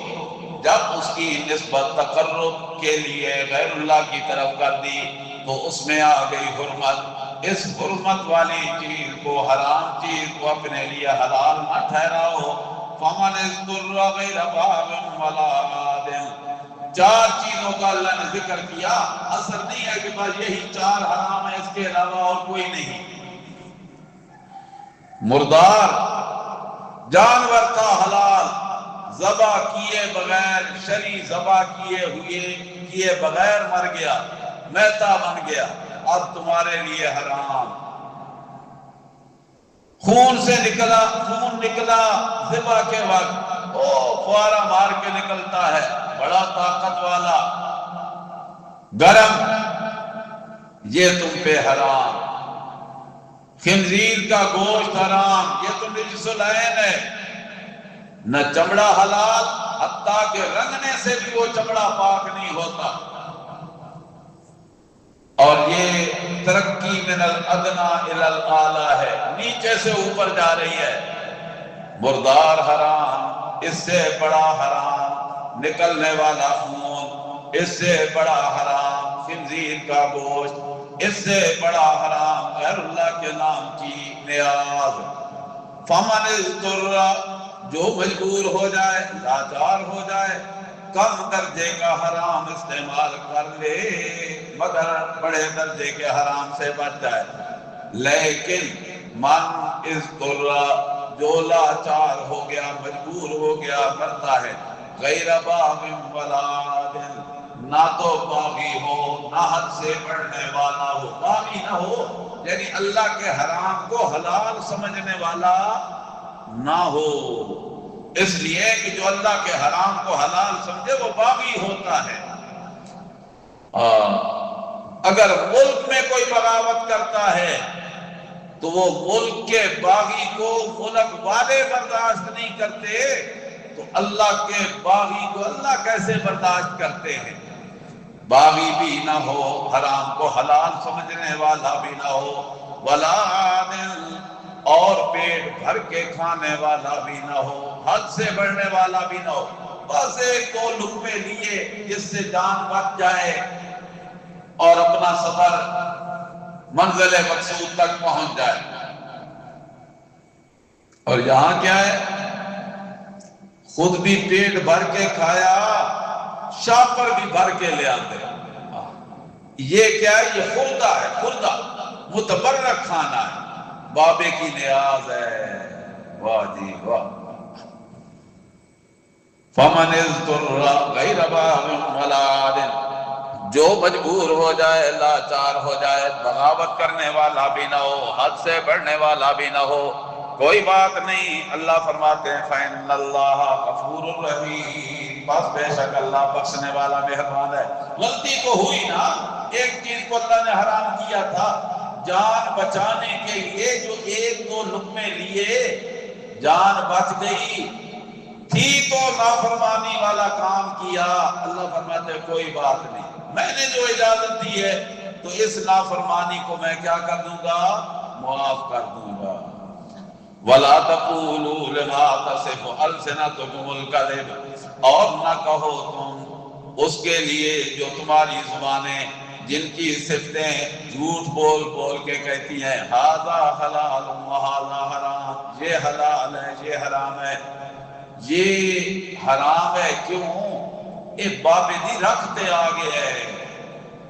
جب اس کی نسبت تقرب کے لیے غیر اللہ کی طرف کر دی تو اس میں آ گئی حرمت۔ اس حرمت والی چیز کو، حرام چیز کو اپنے لیے حلال نہ ٹھہراؤ۔ فَمَنِ اضْطُرَّ غَيْرَ بَاغٍ وَلَا عَادٍ، چار چیزوں کا اللہ نے ذکر کیا، اثر نہیں ہے کہ بس یہی چار حرام ہے اس کے علاوہ اور کوئی نہیں۔ مردار جانور کا حلال، ذبح کیے بغیر، شرعی ذبح کیے بغیر مر گیا، میتہ بن گیا، اب تمہارے لیے حرام۔ خون نکلا ذبح کے وقت، فوارہ مار کے نکلتا ہے، بڑا طاقت والا، گرم، یہ تم پہ حرام۔ خنزیر کا گوشت حرام، یہ تو نجس العین ہے، نہ چمڑا حلال، حتیٰ کہ رنگنے سے بھی وہ چمڑا پاک نہیں ہوتا، اور یہ ترقی من الادنی الی الاعلی ہے، نیچے سے اوپر جا رہی ہے۔ مردار حرام، اس سے بڑا حرام نکلنے والا خون، اس سے بڑا حرام خنزیر کا گوشت، اس سے بڑا حرام غیر اللہ کے نام کی نیاز۔ فمن اضطر، جو مجبور ہو جائے، لاچار ہو جائے، کم درجے کا حرام استعمال کر لے مگر بڑے درجے کے حرام سے بچ جائے۔ لیکن من اضطر، جو لاچار ہو گیا، مجبور ہو گیا، مرتا ہے، غیر باغ ولا عاد، نہ تو باغی ہو نہ حد سے بڑھنے والا ہو، باغی نہ ہو یعنی اللہ کے حرام کو حلال سمجھنے والا نہ ہو، اس لیے کہ جو اللہ کے حرام کو حلال سمجھے وہ باغی ہوتا ہے۔ اگر ملک میں کوئی بغاوت کرتا ہے تو وہ ملک کے باغی کو ملک والے برداشت نہیں کرتے تو اللہ کے باغی کو اللہ کیسے برداشت کرتے ہیں؟ باغی بھی نہ ہو، حرام کو حلال سمجھنے والا بھی نہ ہو، ولا عادل، اور پیٹ بھر کے کھانے والا بھی نہ ہو، حد سے بڑھنے والا بھی نہ ہو، بس ایک دو لقمے لیے جس سے جان بچ جائے اور اپنا سفر منزل مقصود تک پہنچ جائے۔ اور یہاں کیا ہے؟ خود بھی پیٹ بھر کے کھایا، شاپر بھی بھر کے لے آتے۔ یہ کیا ہے؟ یہ خوردہ ہے، خوردہ متبرک کھانا ہے۔ بابے کی نیاز ہے. واہ جی واہ. فمن اضطر غیر باغ ولا عاد، جو مجبور ہو جائے، لاچار ہو جائے، بغاوت کرنے والا بھی نہ ہو، حد سے بڑھنے والا بھی نہ ہو، کوئی بات نہیں. اللہ فرماتے ہیں فإن اللہ غفور رحیم، بس بے شک اللہ بخشنے والا مہربان ہے. غلطی تو ہوئی نا، ایک چیز کو اللہ نے حرام کیا تھا، جان بچانے کے لیے جو ایک دو لقمے لیے جان بچ گئی تھی تو نافرمانی والا کام کیا. اللہ فرماتے ہیں کوئی بات نہیں، میں نے جو اجازت دی ہے تو اس نافرمانی کو میں کیا کر دوں گا؟ معاف کر دوں گا. وَلَا تَقُولُوا لِمَا تَصِفُ أَلْسِنَتُكُمُ الْكَذِبَ، اور نہ کہو تم اس کے لیے جو تمہاری زبانیں جن کی صفتیں جھوٹ بول بول کے کہتی ہیں ھذا حلال وھذا حرام، یہ حلال ہے یہ حرام ہے، یہ حرام ہے. کیوں؟ یہ باب دی رکھتے آ گیا ہے،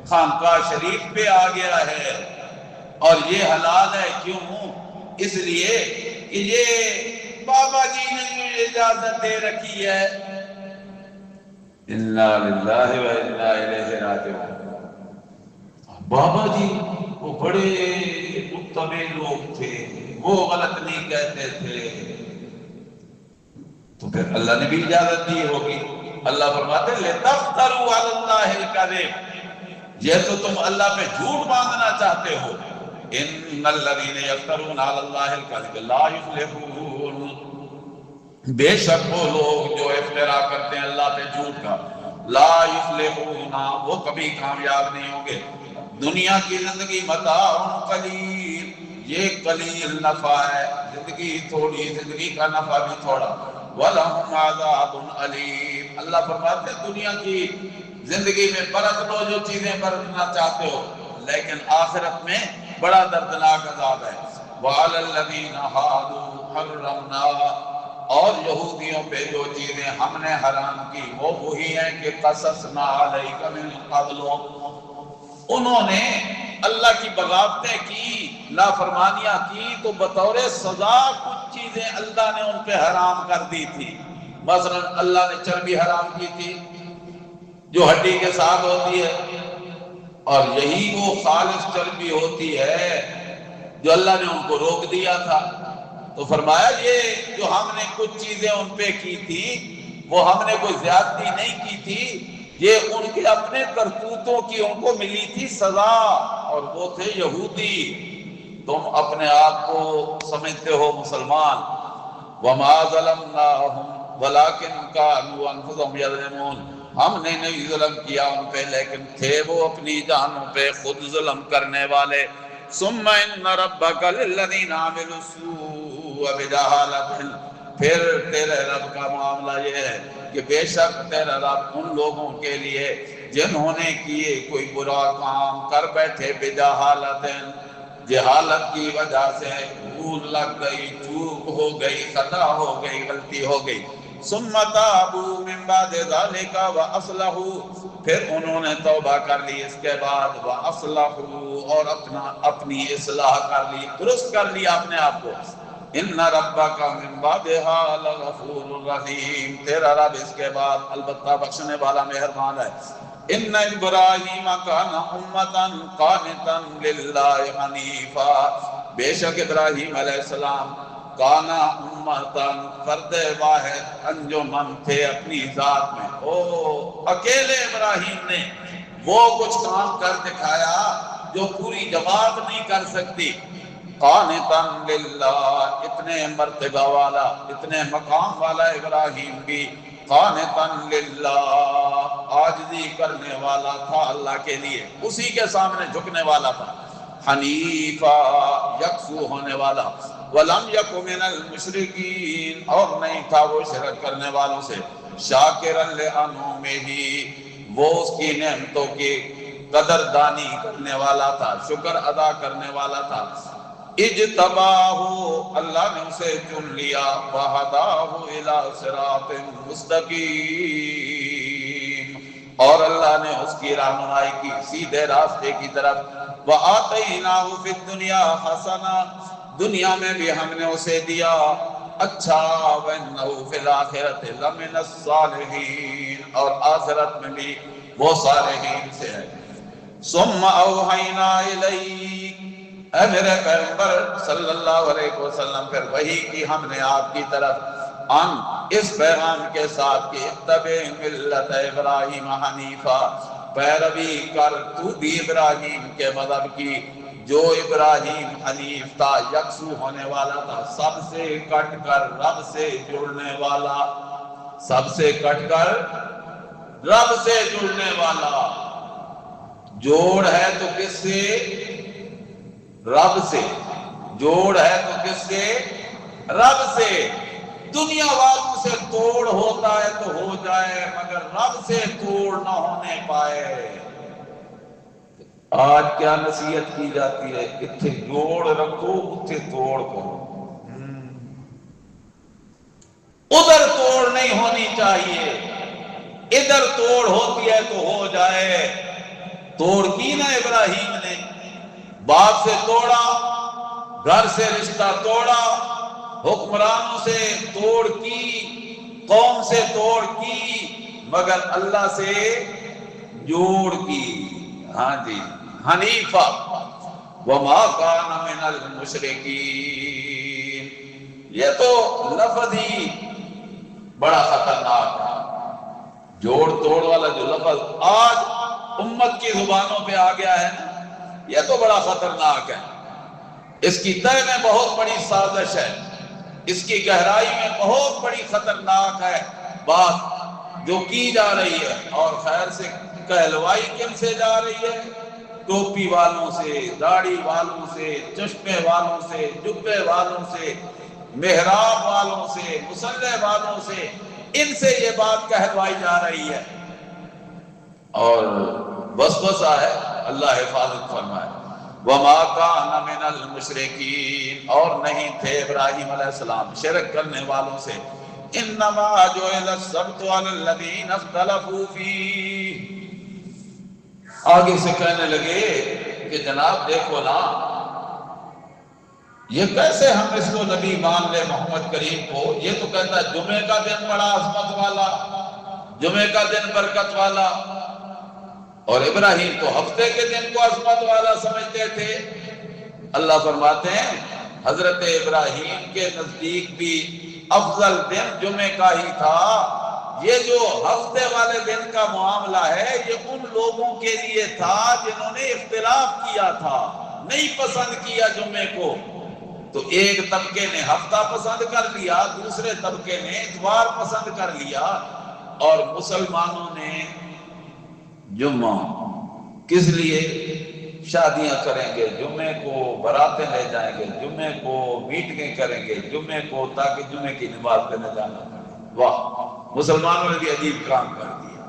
خانقاہ شریف پہ آ گیا ہے. اور یہ حلال ہے کیوں؟ اس لیے کہ یہ بابا جی نے جو اجازت دے رکھی ہے. انا للہ و انا الیہ راجعون. بابا جی وہ بڑے متبع لوگ تھے، وہ غلط نہیں کہتے تھے، تو پھر اللہ نے بھی اجازت دی ہوگی. اللہ فرماتے ہیں لِتَفْتَرُوا عَلَى اللَّهِ الْكَذِبَ، یہ تو تم اللہ پہ جھوٹ باندھنا چاہتے ہو. إِنَّ الَّذِينَ يَفْتَرُونَ عَلَى اللَّهِ الْكَذِبَ لَا يُفْلِحُونَ، بے شک وہ لوگ جو افترا کرتے ہیں اللہ پہ جھوٹ کا، لا یفلحون، وہ کبھی کامیاب نہیں ہوں گے. دنیا کی زندگی متاع قلیل، یہ قلیل نفع ہے، زندگی تھوڑی، زندگی کا نفع بھی تھوڑا. وَلَهُمْ عَذَابٌ أَلِيمٌ، اللہ فرماتے ہیں دنیا کی زندگی میں برت لو جو چیزیں برتنا چاہتے ہو، لیکن آخرت میں بڑا دردناک عذاب ہے. وَعَلَى الَّذِينَ هَادُوا حَرَّمْنَا، اور یہودیوں پہ جو چیزیں ہم نے حرام کی وہ وہی ہیں کہ قصصنا علیک من قبل، انہوں نے اللہ کی بغاوتیں کی، نافرمانیاں کی، تو بطور سزا کچھ چیزیں اللہ نے ان پہ حرام کر دی تھی. مثلا اللہ نے چربی حرام کی تھی جو ہڈی کے ساتھ ہوتی ہے، اور یہی وہ خالص چربی ہوتی ہے جو اللہ نے ان کو روک دیا تھا. تو فرمایا یہ جو ہم نے کچھ چیزیں ان پہ کی تھی وہ ہم نے کوئی زیادتی نہیں کی تھی، یہ ان کے اپنے کرتوتوں کی ان کو ملی تھی سزا، اور وہ تھے یہودی. تم اپنے آپ کو سمجھتے ہو مسلمان. وما ظلمناہم ولکن کانوا انفسہم یظلمون، ہم نے نہیں ظلم کیا ان پہ لیکن تھے وہ اپنی جانوں پہ خود ظلم کرنے والے. ثم ان ربک للذین عملوا السوء بجہالۃ، پھر تیرے رب کا معاملہ یہ ہے کہ بے شک تیرا رب ان لوگوں کے لیے جنہوں نے کیے کوئی برا کام کر بیٹھے، بجہالۃ، جہالت کی وجہ سے بھول لگ گئی، چوک ہو گئی، خطا ہو گئی، غلطی ہو گئی. ثم تابوا من بعد ذلك واصلحوا، پھر انہوں نے توبہ کر لی اس کے بعد، واصلحوا، اور اپنی اصلاح کر لی، درست کر لیا اپنے آپ کو. ان ربک من بعدها لغفور رحیم، تیرا رب اس کے بعد البتہ بخشنے والا مہربان ہے. ان ابراہیم کان امتا قانتا للہ حنیفا، بے شک ابراہیم علیہ السلام کانا امتا، فرد واحد انجمن تھے اپنی ذات میں. او اکیلے ابراہیم نے وہ کچھ کام کر دکھایا جو پوری جماعت نہیں کر سکتی. قانتا للہ، اتنے مرتبہ والا، اتنے مقام والا ابراہیم بھی قانتا للہ، عاجزی کرنے والا تھا اللہ کے لیے، اسی کے سامنے جھکنے والا تھا. حنیفا، یکسو ہونے والا. ولم یک من المشرکین، اور نہیں تھا وہ شرک کرنے والوں سے. شاکرا لانعمہ، وہ اس کی نعمتوں کی قدردانی کرنے والا تھا، شکر ادا کرنے والا تھا. اجتباہ، اللہ نے اسے چن لیا. وہداہ الی صراط مستقیم، اور اللہ نے اس کی رہنمائی کی سیدھے راستے کی طرف. وآتیناہ فی الدنیا حسنہ، دنیا میں بھی ہم نے اسے دیا اچھا، وَإِنَّهُ فِي الْآخِرَةِ لَمِنَ الصَّالِحِينَ، اور آخرت میں بھی وہ صالحین سے ہے۔ ثُمَّ أَوْحَيْنَا إِلَيْكَ، اے میرے پیغمبر صلی اللہ علیہ وسلم، پھر وحی کی ہم نے آپ کی طرف ان اس پیغام کے ساتھ کہ اتبع ملت ابراہیم حنیفا، پیروی کر تو بھی ابراہیم کے مذہب کی، جو ابراہیم حنیف تھا، یکسو ہونے والا تھا، سب سے کٹ کر رب سے جڑنے والا، سب سے کٹ کر رب سے جڑنے والا۔ جوڑ ہے تو کس سے؟ رب سے۔ جوڑ ہے تو کس سے؟ رب سے۔ دنیا والوں سے توڑ ہوتا ہے تو ہو جائے، مگر رب سے توڑ نہ ہونے پائے۔ آج کیا نصیحت کی جاتی ہے؟ اتھے جوڑ رکھو، اتھے توڑ کرو۔ ادھر توڑ نہیں ہونی چاہیے، ادھر توڑ ہوتی ہے تو ہو جائے۔ توڑ کی نا ابراہیم نے، باپ سے توڑا، گھر سے رشتہ توڑا، حکمرانوں سے توڑ کی، قوم سے توڑ کی، مگر اللہ سے جوڑ کی۔ ہاں جی، حنیفہ وما کان من المشرکین، یہ تو لفظ ہی بڑا خطرناک ہے۔ جوڑ توڑ والا جو لفظ آج امت کی زبانوں پہ آ گیا ہے نا، یہ تو بڑا خطرناک ہے۔ اس کی تہ میں بہت بڑی سازش ہے، اس کی گہرائی میں بہت بڑی خطرناک ہے بات جو کی جا رہی ہے۔ اور خیر سے کہلوائی کن سے جا رہی ہے؟ ٹوپی والوں سے، داڑھی والوں سے، چشمے والوں سے، جبے والوں سے، محراب والوں سے، مصلح والوں سے، ان سے یہ بات کہلوائی جا رہی ہے۔ اور وسوسہ ہے، اللہ حفاظت فرمائے۔ وما کان من المشرکین، اور نہیں تھے ابراہیم علیہ السلام شرک کرنے والوں سے۔ انما جعل السبت علی الذین اختلفوا فیہ، آگے سے کہنے لگے کہ جناب دیکھو نا، یہ کیسے ہم اس کو نبی مان لے محمد کریم کو؟ یہ تو کہتا ہے جمعے کا دن بڑا عظمت والا، جمعے کا دن برکت والا، اور ابراہیم تو ہفتے کے دن کو عظمت والا سمجھتے تھے۔ اللہ فرماتے ہیں حضرت ابراہیم کے نزدیک بھی افضل دن جمعے کا ہی تھا۔ یہ جو ہفتے والے دن کا معاملہ ہے، یہ ان لوگوں کے لیے تھا جنہوں نے اختلاف کیا تھا، نہیں پسند کیا جمعے کو۔ تو ایک طبقے نے ہفتہ پسند کر لیا، دوسرے طبقے نے اتوار پسند کر لیا، اور مسلمانوں نے جمعہ کس لیے؟ شادیاں کریں گے جمعے کو، براتیں لے جائیں گے جمعے کو، میٹنگیں کریں گے جمعے کو، تاکہ جمعے کی نماز پہ نہ جانا پڑے۔ واہ، مسلمانوں نے بھی عجیب کام کر دیا۔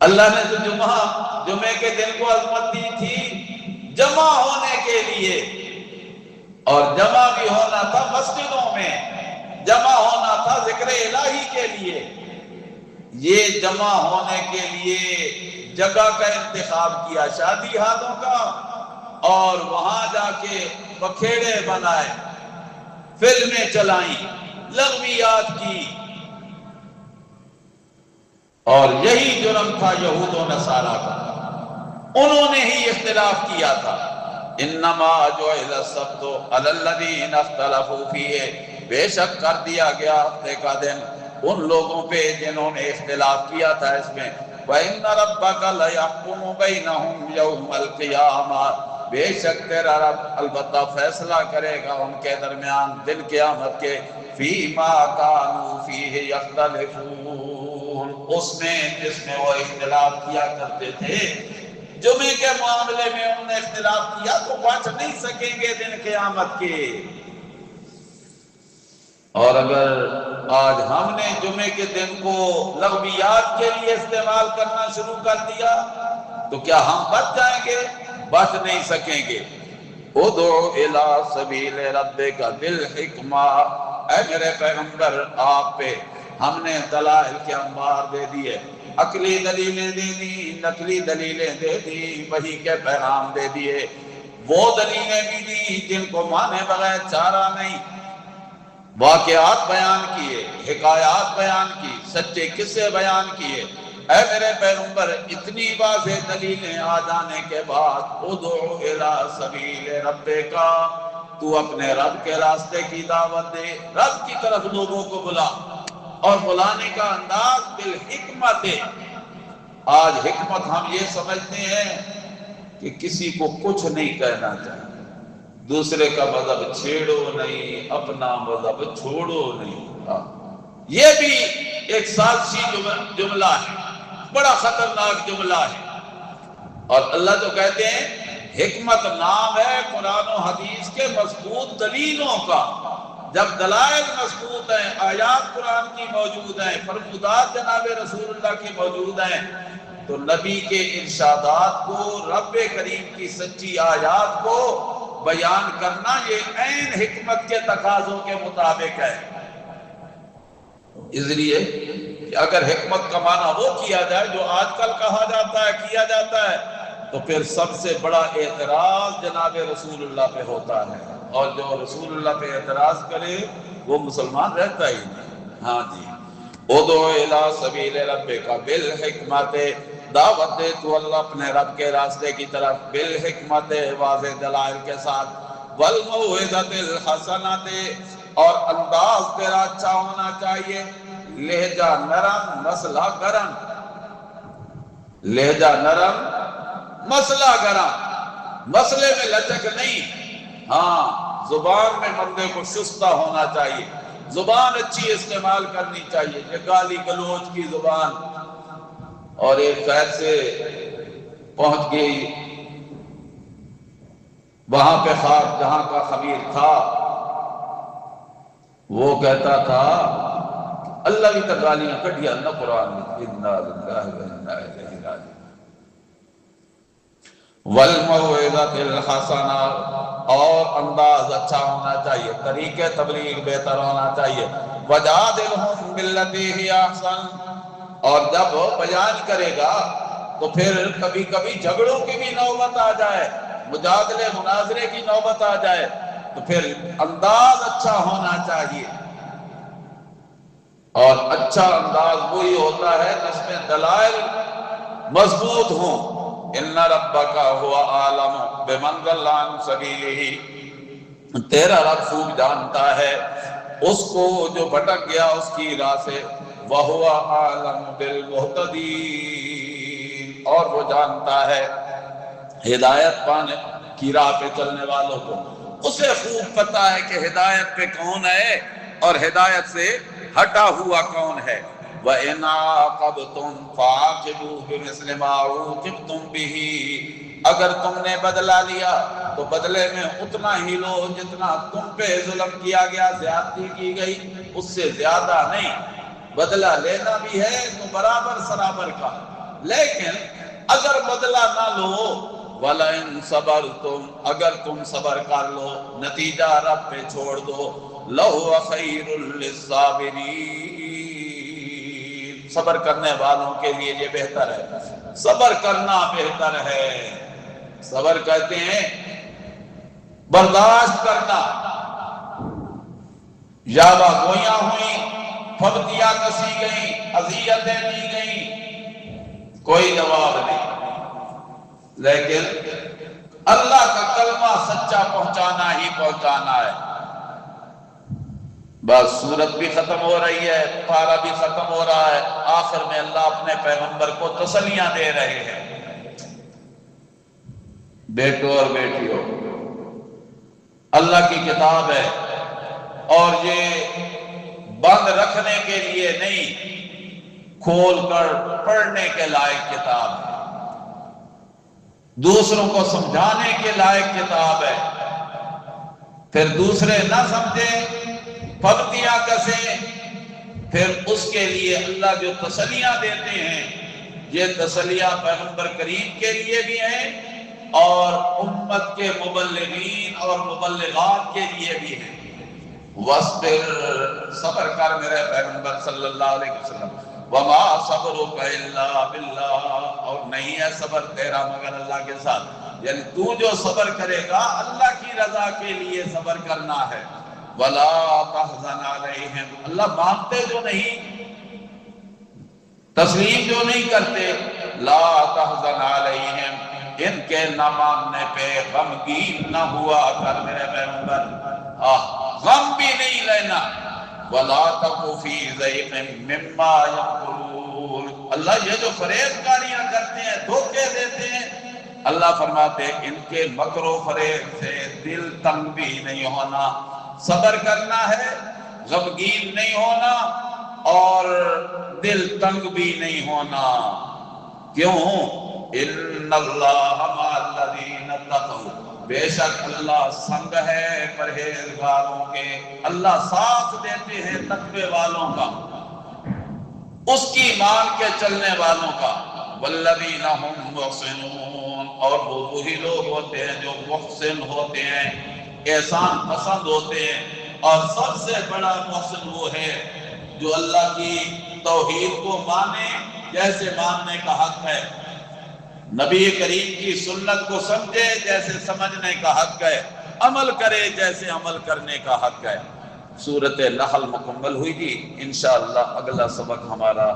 اللہ نے تو جمعے کے دن کو عظمت دی تھی جمع ہونے کے لیے، اور جمع بھی ہونا تھا مسجدوں میں، جمع ہونا تھا ذکر الہی کے لیے۔ یہ جمع ہونے کے لیے جگہ کا انتخاب کیا، شادی ہادوں کا، اور وہاں جا کے بکھیڑے بنائے، فلمیں چلائیں، لغویات کی، اور یہی جرم تھا یہود و نصارہ کا، انہوں نے ہی اختلاف کیا تھا۔ انما جعل السبت علی الذین اختلفوا فیہ، بے شک کر دیا گیا ہفتے کا دن ان لوگوں پہ جنہوں نے اختلاف کیا تھا اس میں۔ وَإِنَّ رَبَّكَ لَيَحْكُمُ بَيْنَهُمْ يَوْمَ الْقِيَامَةِ، بے شک تیرا رب البتہ فیصلہ کرے گا ان کے درمیان دن قیامت کے، فِيمَا كَانُوا فِيهِ يَخْتَلِفُونَ، اس میں جس میں وہ اختلاف کیا کرتے تھے۔ جمعے کے معاملے میں انہوں نے اختلاف کیا تو بچ نہیں سکیں گے دن قیامت کے۔ اور اگر آج ہم نے جمعے کے دن کو لغویات کے لیے استعمال کرنا شروع کر دیا تو کیا ہم بچ جائیں گے؟ بچ نہیں سکیں گے۔ ادعو الی سبیل ربک بالحکمہ، اے میرے پیغمبر آپ پہ ہم نے دلائل کے انبار دے دیے، عقلی دلیلیں دے دی، نقلی دلیلیں دے دی، وحی کے پیغام دے دیے۔ وہ دلیلیں بھی دی جن کو مانے بغیر چارہ نہیں، واقعات بیان کیے، حکایات بیان کی، سچے قصے بیان کیے۔ اے میرے پیغمبر، اتنی واضح دلیلیں آ جانے کے بعد ادعو الی سبیل ربک، تو اپنے رب کے راستے کی دعوت دے، رب کی طرف لوگوں کو بلا، اور بلانے کا انداز بالحکمت۔ آج حکمت ہم یہ سمجھتے ہیں کہ کسی کو کچھ نہیں کہنا چاہیے، دوسرے کا مذہب چھیڑو نہیں، اپنا مذہب چھوڑو نہیں۔ یہ بھی ایک سازشی جملہ ہے، بڑا خطرناک جملہ ہے۔ اور اللہ تو کہتے ہیں حکمت نام ہے قرآن و حدیث کے مضبوط دلیلوں کا۔ جب دلائل مضبوط ہیں، آیات قرآن کی موجود ہیں، فرمودات جناب رسول اللہ کی موجود ہیں، تو نبی کے ارشادات کو، رب کریم کی سچی آیات کو بیان کرنا یہ عین حکمت کے تقاضوں کے مطابق ہے۔ اس لیے کہ اگر حکمت کا معنی وہ کیا جائے جو آج کل کہا جاتا ہے، کیا جاتا ہے، تو پھر سب سے بڑا اعتراض جناب رسول اللہ پہ ہوتا ہے، اور جو رسول اللہ پہ اعتراض کرے وہ مسلمان رہتا ہی نہیں۔ ہاں جی، ادعو الی سبیل ربک بالحکمت، دعوت دے تو اللہ اپنے رب کے راستے کی طرف، بالحکمت، واضح دلائل کے ساتھ، والموعظۃ الحسنۃ، اور انداز تیرا اچھا ہونا چاہیے، لہجہ نرم مسئلہ گرم، لہجہ نرم مسئلہ گرم، مسئلے میں لچک نہیں۔ ہاں، زبان میں بندے کو شستہ ہونا چاہیے، زبان اچھی استعمال کرنی چاہیے، یہ گالی گلوچ کی زبان۔ اور ایک خیر سے پہنچ گئی وہاں پہ خواب جہاں کا خبیر تھا، وہ کہتا تھا اللہ کی تگالیاں کٹیا نہ قرآن میں، انا للہ و انا الیہ راجعون، والموعظۃ الحسنہ، اور انداز اچھا ہونا چاہیے، طریقے تبلیغ بہتر ہونا چاہیے، وجادلہم باللتی ہی احسن، اور جب بیان کرے گا تو پھر کبھی کبھی جھگڑوں کی بھی نوبت آ جائے، مجادلے مناظرے کی نوبت آ جائے، تو پھر انداز اچھا ہونا چاہیے۔ اور اچھا انداز وہی ہوتا ہے جس میں دلائل مضبوط ہوں۔ ان ربک هو اعلم بمن ضل عن سبیلہ، تیرا رب خوب جانتا ہے اس کو جو بھٹک گیا اس کی راہ سے، وَهُوَ أَعْلَمُ بِالْمُهْتَدِينَ، اور وہ جانتا ہے ہدایت پانے کی راہ پہ چلنے والوں کو، اسے خوب پتا ہے کہ ہدایت پہ کون ہے اور ہدایت سے ہٹا ہوا کون ہے۔ وَإِنْ عَاقَبْتُمْ فَعَاقِبُوا بِمِثْلِ مَا عُوقِبْتُمْ بِهِ، اگر تم نے بدلہ لیا تو بدلے میں اتنا ہی لو جتنا تم پہ ظلم کیا گیا، زیادتی کی گئی، اس سے زیادہ نہیں۔ بدلہ لینا بھی ہے تو برابر سرابر کا، لیکن اگر بدلہ نہ لو، وَلَئِن صَبَرْتُمْ، اگر تم صبر کر لو، نتیجہ رب پہ چھوڑ دو، لَهُوَ خَيْرٌ لِّلصَّابِرِينَ، صبر کرنے والوں کے لیے یہ بہتر ہے، صبر کرنا بہتر ہے۔ صبر کہتے ہیں برداشت کرنا، یابا گویاں ہوئیں، پھبتیاں کسی گئیں، اذیتیں دی گئیں، کوئی جواب نہیں، لیکن اللہ کا کلمہ سچا پہنچانا ہی پہنچانا ہے۔ بس سورت بھی ختم ہو رہی ہے، پارہ بھی ختم ہو رہا ہے، آخر میں اللہ اپنے پیغمبر کو تسلیاں دے رہے ہیں، بیٹو اور بیٹیوں، اللہ کی کتاب ہے، اور یہ بند رکھنے کے لیے نہیں، کھول کر پڑھنے کے لائق کتاب ہے، دوسروں کو سمجھانے کے لائق کتاب ہے، پھر دوسرے نہ سمجھیں، پھبتیاں کسیں، پھر اس کے لیے اللہ جو تسلیاں دیتے ہیں، یہ تسلیاں پیغمبر کریم کے لیے بھی ہیں اور امت کے مبلغین اور مبلغات کے لیے بھی ہیں۔ وَاصْبِرْ، صبر کر میرے پیغمبر صلی اللہ علیہ وسلم، وَمَا صَبْرُكَ إِلَّا بِاللَّهِ، اور نہیں ہے صبر تیرا مگر اللہ کے ساتھ، یعنی تو جو صبر کرے گا اللہ کی رضا کے لیے صبر کرنا ہے. وَلَا تَحْزَنْ عَلَيْهِمْ، اللہ مانتے جو نہیں، تسلیم جو نہیں کرتے. لا تحزن علیہم، ان کے نہ ماننے پہ غمگین نہ ہوا کر میرے پیغمبر، غم بھی نہیں لینا. ولا تک فی ضیق مما یمکرون، اللہ یہ جو فریب کاریاں کرتے ہیں، دھوکے دیتے ہیں، اللہ فرماتے ہیں ان کے مکر و فریب سے دل تنگ بھی نہیں ہونا، صبر کرنا ہے، غمگین نہیں ہونا اور دل تنگ بھی نہیں ہونا. کیوں؟ ان اللہ مع الذین اتقوا، بے شک اللہ سنگ ہے پرہیزگاروں کے، اللہ ساتھ دیتے ہیں تقوی والوں کا، اس کی مان کے چلنے والوں کا. والذین هم محسنون، اور وہ وہی لوگ ہوتے ہیں جو محسن ہوتے ہیں، احسان پسند ہوتے ہیں. اور سب سے بڑا محسن وہ ہے جو اللہ کی توحید کو مانے جیسے ماننے کا حق ہے، نبی کریم کی سنت کو سمجھے جیسے سمجھنے کا حق ہے، عمل کرے جیسے عمل کرنے کا حق ہے. سورۃ نحل مکمل ہوئی جی. انشاءاللہ اگلا سبق ہمارا